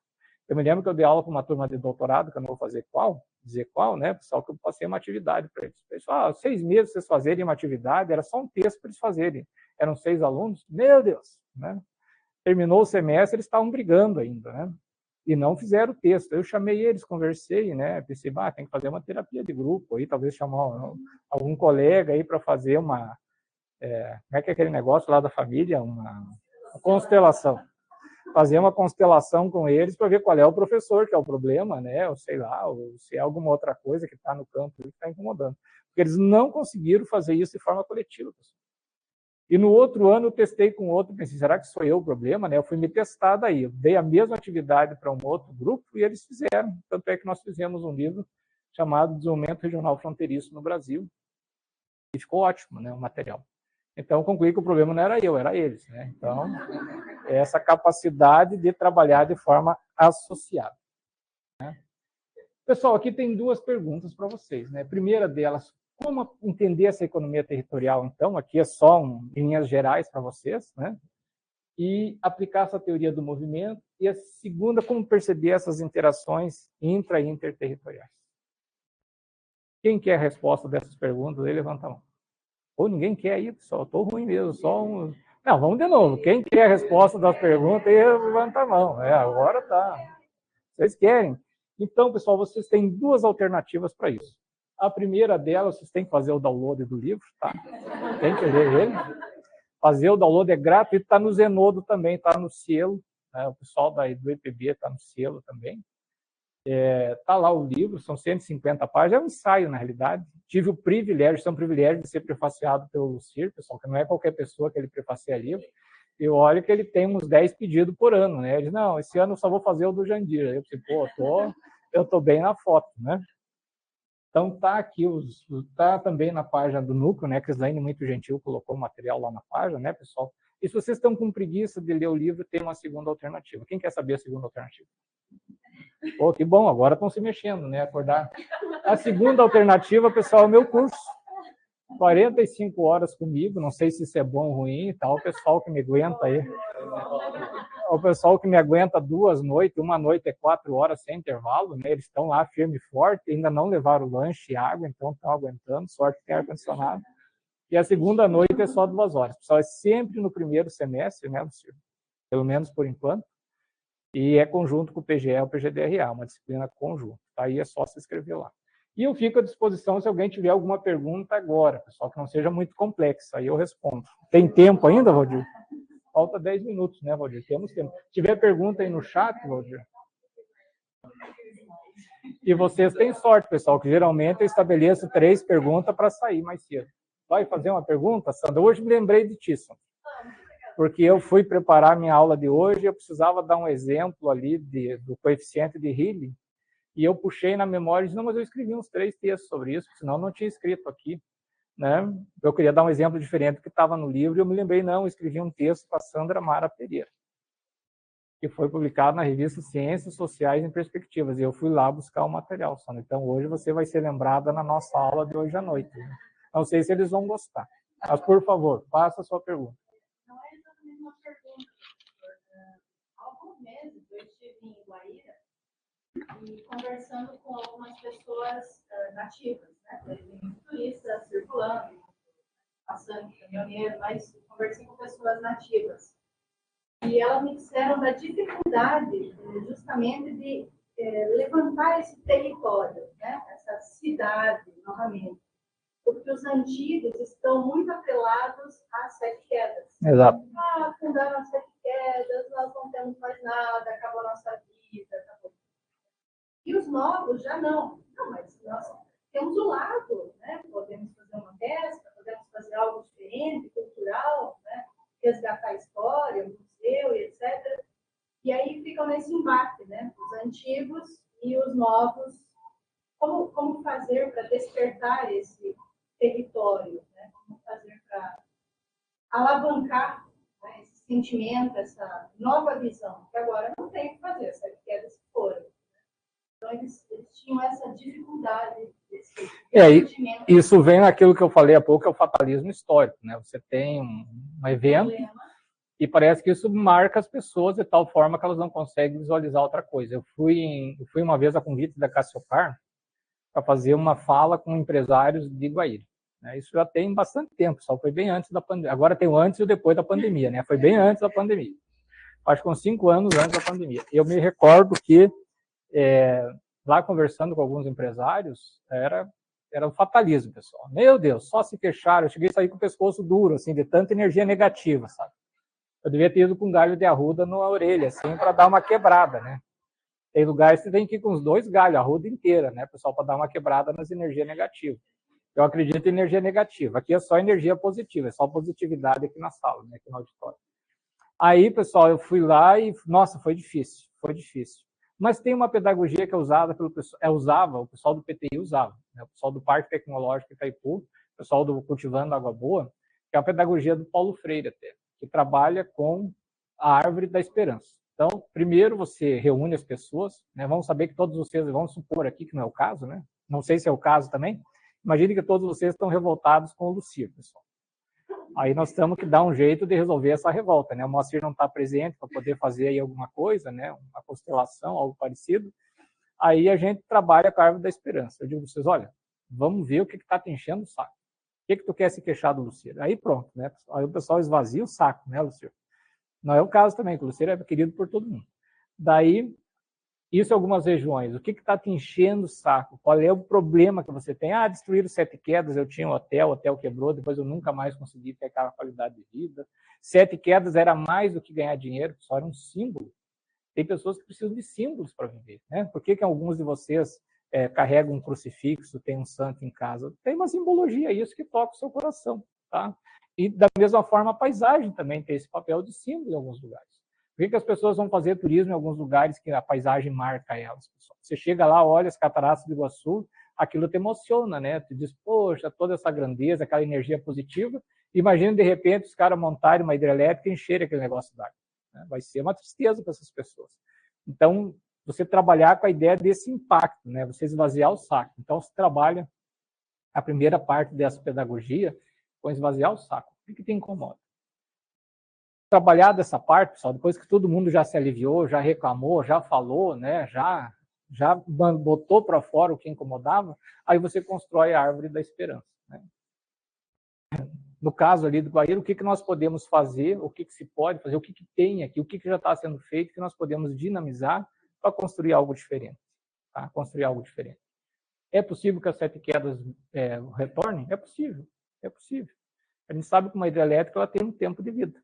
Eu me lembro que eu dei aula para uma turma de doutorado, que eu não vou dizer qual, né, pessoal, que eu passei uma atividade para eles. Pessoal, 6 meses para vocês fazerem uma atividade, era só um texto para eles fazerem. Eram 6 alunos, meu Deus, né? Terminou o semestre, eles estavam brigando ainda, né? e não fizeram o texto. Eu chamei eles, conversei, né? Pensei, tem que fazer uma terapia de grupo aí, talvez chamar algum colega aí para fazer uma... como é que é aquele negócio lá da família? Uma constelação. Fazer uma constelação com eles para ver qual é o professor que é o problema, né? Ou sei lá, ou se é alguma outra coisa que está no campo que está incomodando. Porque eles não conseguiram fazer isso de forma coletiva, pessoal. E no outro ano eu testei com outro, pensei, será que sou eu o problema? Né? Eu fui me testar daí, eu dei a mesma atividade para um outro grupo e eles fizeram. Tanto é que nós fizemos um livro chamado Desenvolvimento Regional Fronteiriço no Brasil. E ficou ótimo, né, o material. Então eu concluí que o problema não era eu, era eles. Né? Então, é essa capacidade de trabalhar de forma associada. Né? Pessoal, aqui tem duas perguntas para vocês. Né? A primeira delas, como entender essa economia territorial, então? Aqui é só em linhas gerais para vocês, né? E aplicar essa teoria do movimento. E a segunda, como perceber essas interações intra- e interterritoriais. Quem quer a resposta dessas perguntas, aí levanta a mão. Ou ninguém quer aí, pessoal, estou ruim mesmo, só um... Não, vamos de novo. Quem quer a resposta das perguntas, aí levanta a mão. Agora tá. Vocês querem? Então, pessoal, vocês têm duas alternativas para isso. A primeira delas, vocês têm que fazer o download do livro, tá? Tem que ler ele. Fazer o download é gratuito, está no Zenodo também, está no selo. Né? O pessoal do IPB está no selo também. Está lá o livro, são 150 páginas, é um ensaio, na realidade. Tive o privilégio, isso é um privilégio de ser prefaciado pelo Lucir, pessoal, que não é qualquer pessoa que ele prefacia livro. E olha que ele tem uns 10 pedidos por ano, né? Ele diz, não, esse ano eu só vou fazer o do Jandir. Aí eu pensei, eu tô bem na foto, né? Então tá aqui, tá também na página do núcleo, né? Crislaine, muito gentil, colocou o material lá na página, né, pessoal? E se vocês estão com preguiça de ler o livro, tem uma segunda alternativa. Quem quer saber a segunda alternativa? Pô, que bom, agora estão se mexendo, né? Acordar. A segunda alternativa, pessoal, é o meu curso. 45 horas comigo, não sei se isso é bom ou ruim e tal, o pessoal que me aguenta aí. O pessoal que me aguenta 2 noites, uma noite é 4 horas sem intervalo, né? Eles estão lá firme e forte, ainda não levaram lanche e água, então estão aguentando, sorte que tem ar-condicionado. E a segunda noite é só 2 horas. Pessoal, é sempre no primeiro semestre, né, Lucir? Pelo menos por enquanto. E é conjunto com o PGE e o PGDRA, uma disciplina conjunta. Aí é só se inscrever lá. E eu fico à disposição se alguém tiver alguma pergunta agora, pessoal, que não seja muito complexa, aí eu respondo. Tem tempo ainda, Valdir? Falta 10 minutos, né, Valdir? Temos tempo. Se tiver pergunta aí no chat, Valdir. E vocês têm sorte, pessoal, que geralmente eu estabeleço 3 perguntas para sair mais cedo. Vai fazer uma pergunta, Sandra? Hoje me lembrei de ti, Sandra. Porque eu fui preparar minha aula de hoje, eu precisava dar um exemplo ali do coeficiente de Healy, e eu puxei na memória e disse, não, mas eu escrevi uns 3 textos sobre isso, senão eu não tinha escrito aqui. Né? Eu queria dar um exemplo diferente do que estava no livro, e eu me lembrei, não, eu escrevi um texto para Sandra Mara Pereira, que foi publicado na revista Ciências Sociais em Perspectivas, e eu fui lá buscar o material, Sandra. Então, hoje você vai ser lembrada na nossa aula de hoje à noite. Né? Não sei se eles vão gostar, mas, por favor, faça a sua pergunta. Não é exatamente uma pergunta, há alguns meses eu estive em Guaíra e conversando com algumas pessoas nativas, né? Tem turistas circulando, passando, caminhoneiro, mas conversei com pessoas nativas. E elas me disseram da dificuldade justamente de levantar esse território, né? Essa cidade, novamente. Porque os antigos estão muito atrelados às 7 quedas. Exato. Fundaram as 7 quedas, nós não temos mais nada, acabou a nossa vida, acabou. E os novos já não. Não, mas nós temos o lago, né? Podemos fazer uma pesca, podemos fazer algo diferente, cultural, né? Resgatar a história, o museu e etc. E aí ficam nesse embate, né? Os antigos e os novos. Como fazer para despertar esse território, né? Como fazer para alavancar, né, esse sentimento, essa nova visão, que agora não tem o que fazer, essa queda se for. Então, eles tinham essa dificuldade desse sentimento. Isso vem naquilo que eu falei há pouco, é o fatalismo histórico, né? Você tem um evento e parece que isso marca as pessoas de tal forma que elas não conseguem visualizar outra coisa. Eu fui uma vez a convite da Cassiopar para fazer uma fala com empresários de Guaíra. Isso já tem bastante tempo, só foi bem antes da pandemia. Agora tem o antes e o depois da pandemia, né? Foi bem antes da pandemia. acho que uns 5 anos antes da pandemia. Eu me recordo que, lá conversando com alguns empresários, era um fatalismo, pessoal. Meu Deus, só se queixaram. Eu cheguei a sair com o pescoço duro, assim, de tanta energia negativa, sabe? Eu devia ter ido com um galho de arruda na orelha, assim, para dar uma quebrada, né? Tem lugares que você tem que ir com os 2 galhos, a arruda inteira, né, pessoal, para dar uma quebrada nas energias negativas. Eu acredito em energia negativa. Aqui é só energia positiva, é só positividade aqui na sala, né, aqui no auditório. Aí, pessoal, eu fui lá e, nossa, foi difícil, foi difícil. Mas tem uma pedagogia que é usada pelo pessoal, o pessoal do PTI usava, né, o pessoal do Parque Tecnológico Itaipu, o pessoal do Cultivando Água Boa, que é a pedagogia do Paulo Freire até, que trabalha com a árvore da esperança. Então, primeiro você reúne as pessoas, né, vamos saber que todos vocês, vamos supor aqui que não é o caso, né, não sei se é o caso também, imagine que todos vocês estão revoltados com o Lucir, pessoal. Aí nós temos que dar um jeito de resolver essa revolta, né? O Moacir não está presente para poder fazer aí alguma coisa, né? Uma constelação, algo parecido. Aí a gente trabalha com a árvore da esperança. Eu digo para vocês, olha, vamos ver o que está te enchendo o saco. O que tu quer se queixar do Lucir? Aí pronto, né? Aí o pessoal esvazia o saco, né, Lucir? Não é o caso também, que o Lucir é querido por todo mundo. Daí, isso em algumas regiões. O que está te enchendo o saco? Qual é o problema que você tem? Ah, destruíram 7 quedas, eu tinha um hotel, o hotel quebrou, depois eu nunca mais consegui ter aquela qualidade de vida. 7 quedas era mais do que ganhar dinheiro, só era um símbolo. Tem pessoas que precisam de símbolos para viver, né? Por que alguns de vocês carregam um crucifixo, tem um santo em casa? Tem uma simbologia, isso que toca o seu coração, tá? E da mesma forma a paisagem também tem esse papel de símbolo em alguns lugares. Por que as pessoas vão fazer turismo em alguns lugares que a paisagem marca elas, pessoal? Você chega lá, olha as cataratas do Iguaçu, aquilo te emociona, né? Tu diz, poxa, toda essa grandeza, aquela energia positiva. Imagina, de repente, os caras montarem uma hidrelétrica e encherem aquele negócio d'água. Né? Vai ser uma tristeza para essas pessoas. Então, você trabalhar com a ideia desse impacto, né? Você esvaziar o saco. Então, você trabalha a primeira parte dessa pedagogia com esvaziar o saco. O que te incomoda? Trabalhar dessa parte, pessoal, depois que todo mundo já se aliviou, já reclamou, já falou, né, já botou para fora o que incomodava, aí você constrói a árvore da esperança. Né? No caso ali do Guaíra, o que nós podemos fazer, o que se pode fazer, o que tem aqui, o que já está sendo feito, que nós podemos dinamizar para construir algo diferente. Tá? Construir algo diferente. É possível que as 7 quedas retornem? É possível, é possível. A gente sabe que uma hidrelétrica ela tem um tempo de vida.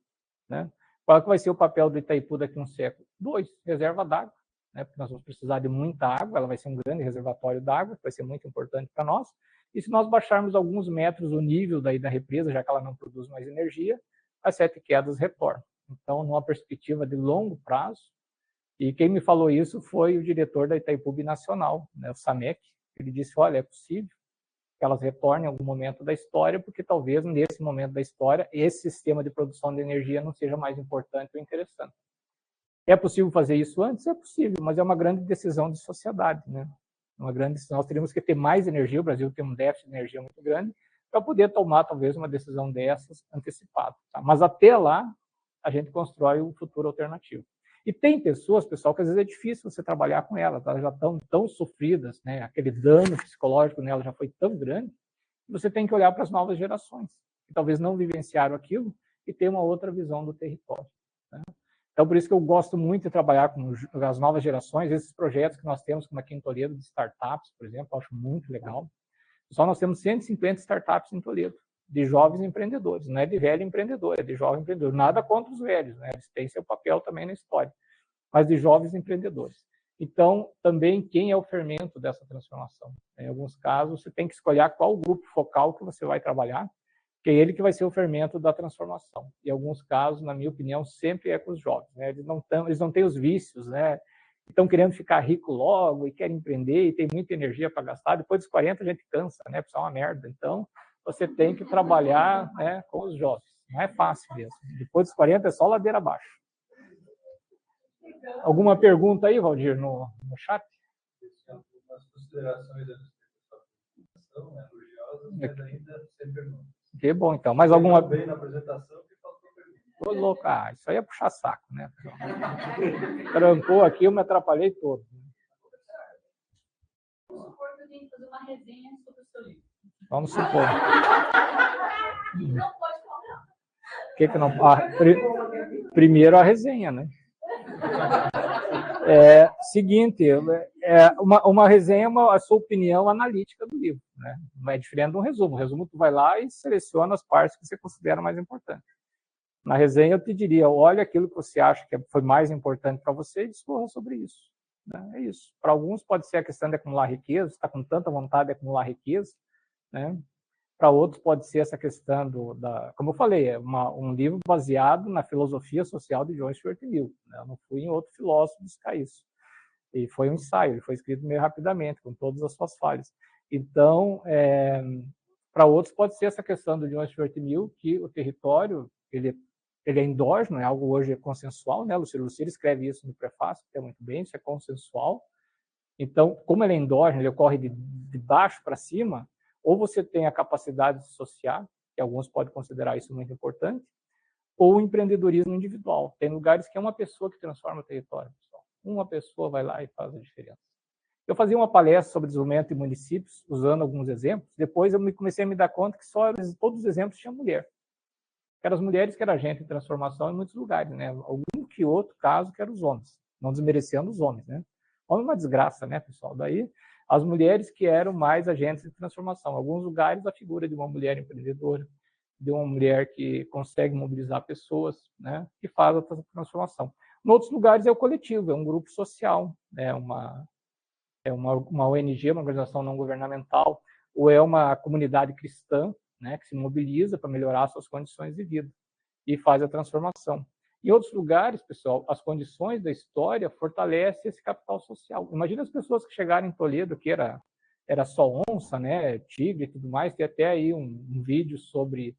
Né? Qual que vai ser o papel do Itaipu daqui a um século? 2, reserva d'água, né? Porque nós vamos precisar de muita água, ela vai ser um grande reservatório d'água, que vai ser muito importante para nós. E se nós baixarmos alguns metros o nível da represa, já que ela não produz mais energia, as 7 quedas retornam. Então, numa perspectiva de longo prazo, e quem me falou isso foi o diretor da Itaipu Binacional, né, o Samek. Ele disse, olha, é possível que elas retornem em algum momento da história, porque talvez nesse momento da história esse sistema de produção de energia não seja mais importante ou interessante. É possível fazer isso antes? É possível, mas é uma grande decisão de sociedade, né? Uma grande decisão. Nós teríamos que ter mais energia, o Brasil tem um déficit de energia muito grande, para poder tomar talvez uma decisão dessas antecipada. Tá? Mas até lá, a gente constrói um futuro alternativo. E tem pessoas, pessoal, que às vezes é difícil você trabalhar com elas, elas já estão tão sofridas, né? Aquele dano psicológico nela já foi tão grande, que você tem que olhar para as novas gerações, que talvez não vivenciaram aquilo e ter uma outra visão do território. Né? Então, por isso que eu gosto muito de trabalhar com as novas gerações, esses projetos que nós temos, como aqui em Toledo, de startups, por exemplo, eu acho muito legal. Só nós temos 150 startups em Toledo, de jovens empreendedores, não é de velho empreendedor, é de jovem empreendedor. Nada contra os velhos, né? Eles têm seu papel também na história, mas de jovens empreendedores. Então, também, quem é o fermento dessa transformação? Em alguns casos, você tem que escolher qual grupo focal que você vai trabalhar, que é ele que vai ser o fermento da transformação. Em alguns casos, na minha opinião, sempre é com os jovens. Né? Eles não têm os vícios, né? Estão querendo ficar rico logo e querem empreender e tem muita energia para gastar. Depois dos 40, a gente cansa, né? Porque é uma merda. Então, você tem que trabalhar, né, com os jovens. Não é fácil mesmo. Depois dos 40 é só ladeira abaixo. Alguma pergunta aí, Valdir, no chat? As considerações da apresentação, né, elogiosas, mas ainda sem perguntas. Que bom, então. Mais alguma? Bem na apresentação que faltou pergunta. Tô louco. Ah, isso aí é puxar saco, né? Trancou aqui, eu me atrapalhei todo. Vamos supor que eu tenho que fazer uma resenha sobre o seu livro. Vamos supor. Não pode falar. Que não? Primeiro a resenha, né? Seguinte, uma resenha é a sua opinião analítica do livro, né? Não é diferente de um resumo. O resumo, tu vai lá e seleciona as partes que você considera mais importantes. Na resenha, eu te diria, olha aquilo que você acha que foi mais importante para você e discorra sobre isso. Né? É isso. Para alguns pode ser a questão de acumular riqueza, está com tanta vontade de acumular riqueza, né? Para outros pode ser essa questão como eu falei, é um livro baseado na filosofia social de John Stuart Mill. Né? Eu não fui em outro filósofo buscar isso. E foi um ensaio, ele foi escrito meio rapidamente, com todas as suas falhas. Então, para outros pode ser essa questão do John Stuart Mill, que o território, ele é endógeno, é algo hoje consensual, né? Lucílio escreve isso no prefácio, que é muito bem, isso é consensual. Então, como ele é endógeno, ele ocorre de baixo para cima, ou você tem a capacidade de associar, que alguns podem considerar isso muito importante, ou o empreendedorismo individual. Tem lugares que é uma pessoa que transforma o território, pessoal. Uma pessoa vai lá e faz a diferença. Eu fazia uma palestra sobre desenvolvimento de municípios, usando alguns exemplos. Depois eu comecei a me dar conta que todos os exemplos tinham mulher. Eram as mulheres que eram agente de transformação em muitos lugares, né? Algum que outro caso que eram os homens, não desmerecendo os homens, né? Homem é uma desgraça, né, pessoal? Daí, as mulheres que eram mais agentes de transformação. Em alguns lugares, a figura de uma mulher empreendedora, de uma mulher que consegue mobilizar pessoas, né, que faz a transformação. Em outros lugares é o coletivo, é um grupo social, é uma ONG, uma organização não governamental, ou é uma comunidade cristã, né, que se mobiliza para melhorar suas condições de vida e faz a transformação. Em outros lugares, pessoal, as condições da história fortalecem esse capital social. Imagina as pessoas que chegaram em Toledo, que era só onça, né, tigre e tudo mais. Tem até aí um vídeo sobre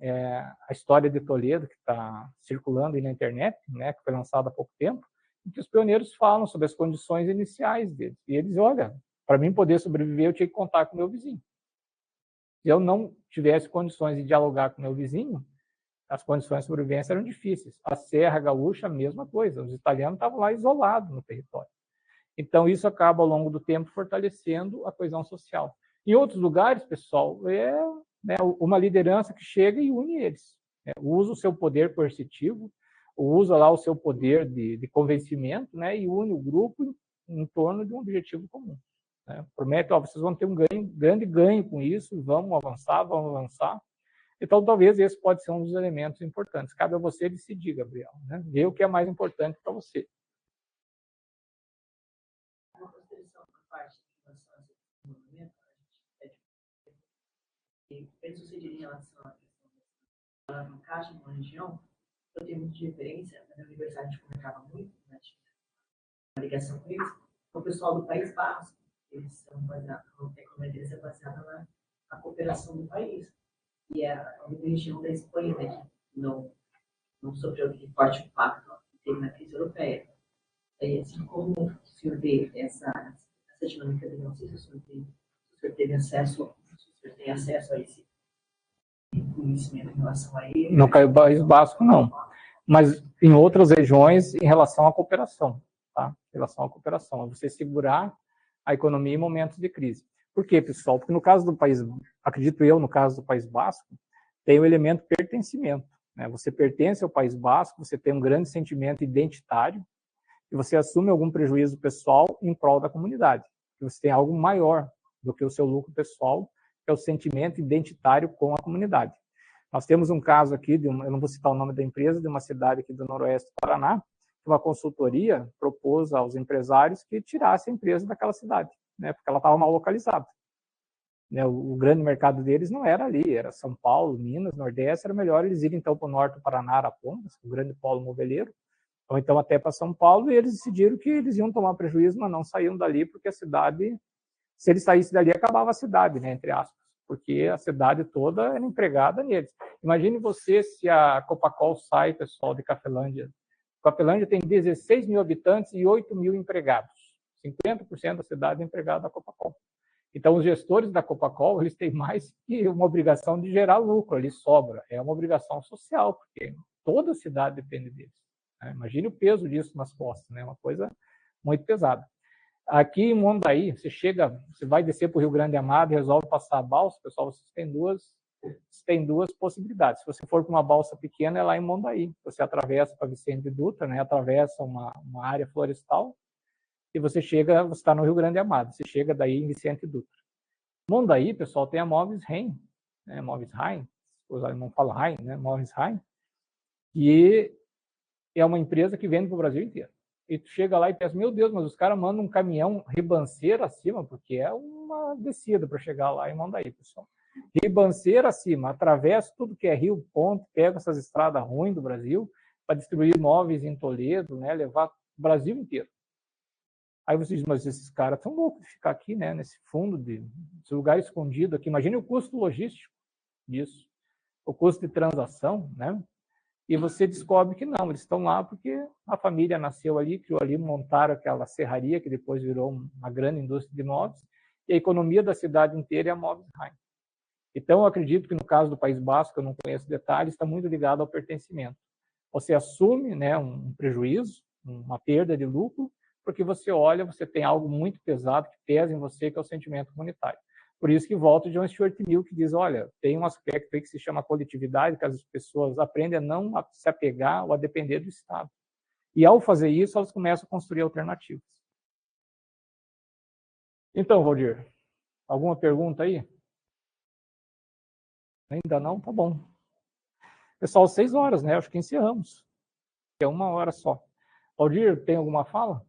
a história de Toledo, que está circulando aí na internet, né, que foi lançado há pouco tempo, em que os pioneiros falam sobre as condições iniciais deles. E eles, olha, para mim poder sobreviver, eu tinha que contar com o meu vizinho. Se eu não tivesse condições de dialogar com o meu vizinho, as condições de sobrevivência eram difíceis. A Serra Gaúcha, a mesma coisa. Os italianos estavam lá isolados no território. Então, isso acaba, ao longo do tempo, fortalecendo a coesão social. Em outros lugares, pessoal, uma liderança que chega e une eles. Usa o seu poder coercitivo, usa lá o seu poder de convencimento, né, e une o grupo em torno de um objetivo comum. Né? Promete, vocês vão ter um grande ganho com isso, vamos avançar. Então, talvez esse pode ser um dos elementos importantes. Cabe a você decidir, Gabriel, né? Ver o que é mais importante para você. Uma consideração por parte de relação a esse movimento, bem sucedido em relação à questão da alavancagem na região, eu tenho muita referência, na universidade a gente comentava muito, né, uma ligação com eles, o pessoal do País Basco, eles são baseados, a economia deles é baseada na cooperação do país. E a região da Espanha, né, que não sofreu aquele forte impacto que teve na crise europeia. E assim como o senhor vê essa dinâmica de não sei se o senhor teve acesso, se o senhor tem acesso a esse conhecimento em relação a ele. No País Basco, não. Mas em outras regiões, em relação à cooperação. Tá? Em relação à cooperação. É você segurar a economia em momentos de crise. Por quê, pessoal? Porque no caso do país, acredito eu, no caso do País Basco, tem o elemento pertencimento. Né? Você pertence ao País Basco, você tem um grande sentimento identitário e você assume algum prejuízo pessoal em prol da comunidade. Você tem algo maior do que o seu lucro pessoal, que é o sentimento identitário com a comunidade. Nós temos um caso aqui, eu não vou citar o nome da empresa, de uma cidade aqui do noroeste do Paraná, que uma consultoria propôs aos empresários que tirassem a empresa daquela cidade, né, porque ela estava mal localizada. Né, o grande mercado deles não era ali, era São Paulo, Minas, Nordeste, era melhor eles irem então para o norte do Paraná, Arapongas, o grande polo moveleiro, ou então até para São Paulo, e eles decidiram que eles iam tomar prejuízo, mas não saíam dali, porque a cidade, se eles saíssem dali, acabava a cidade, né, entre aspas, porque a cidade toda era empregada neles. Imagine você se a Copacol sai, pessoal, de Cafelândia. Cafelândia tem 16 mil habitantes e 8 mil empregados. 50% da cidade é empregada da Copacol. Então, os gestores da Copacol, eles têm mais que uma obrigação de gerar lucro, ali sobra. É uma obrigação social, porque toda a cidade depende deles. Né? Imagine o peso disso nas costas, né? Uma coisa muito pesada. Aqui em Mondaí, você vai descer para o Rio Grande Amado e resolve passar a balsa, pessoal, vocês têm duas você tem duas possibilidades. Se você for para uma balsa pequena, é lá em Mondaí. Você atravessa para Vicente Dutra, né? Atravessa uma área florestal e você está no Rio Grande Amado. Você chega daí em Vicente Dutra. Mondaí, pessoal, tem a Movis Rhein, né? Movis Rhein, os alemães falam Rhein, né? Movis Rhein, e é uma empresa que vende para o Brasil inteiro. E tu chega lá e pensa, meu Deus, mas os caras mandam um caminhão ribanceiro acima, porque é uma descida para chegar lá em Mondaí, pessoal. Ribanceiro acima, atravessa tudo que é rio, ponte, pega essas estradas ruins do Brasil para distribuir móveis em Toledo, né? Levar o Brasil inteiro. Aí você diz, mas esses caras estão loucos de ficar aqui, né? Nesse fundo, desse lugar escondido aqui. Imagine o custo logístico disso, o custo de transação, né? E você descobre que não, eles estão lá porque a família nasceu ali, criou ali, montaram aquela serraria que depois virou uma grande indústria de móveis, e a economia da cidade inteira é a Movis Rhein. Então, eu acredito que no caso do País Basco, eu não conheço detalhes, está muito ligado ao pertencimento. Você assume, né, um prejuízo, uma perda de lucro, porque você olha, você tem algo muito pesado que pesa em você, que é o sentimento comunitário. Por isso que volta John Stuart Mill, que diz, olha, tem um aspecto aí que se chama coletividade, que as pessoas aprendem a não se apegar ou a depender do Estado. E ao fazer isso, elas começam a construir alternativas. Então, Valdir, alguma pergunta aí? Ainda não? Tá bom. Pessoal, 6 horas, né? Acho que encerramos. É 1 hora só. Valdir, tem alguma fala?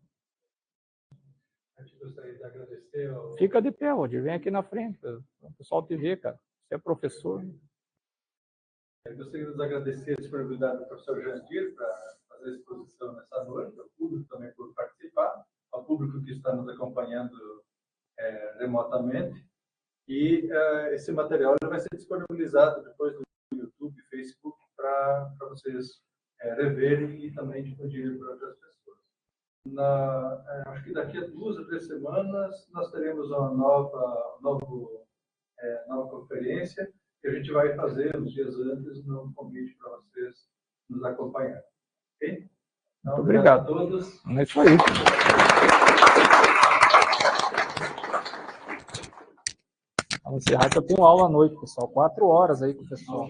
Eu gostaria de agradecer ao... Fica de pé, Valdir. Vem aqui na frente. O pessoal te vê, cara. Você é professor. Eu gostaria de agradecer a disponibilidade do professor Jandir para fazer a exposição nessa noite, ao público também por participar, ao público que está nos acompanhando remotamente. E esse material vai ser disponibilizado depois no YouTube, Facebook, para vocês reverem e também difundirem para outras pessoas. Acho que daqui a 2 ou 3 semanas nós teremos uma nova conferência que a gente vai fazer uns dias antes no convite para vocês nos acompanharem. Ok? Então, muito obrigado a todos. É isso aí. Vamos encerrar, que eu tenho aula à noite, pessoal. 4 horas aí com o pessoal.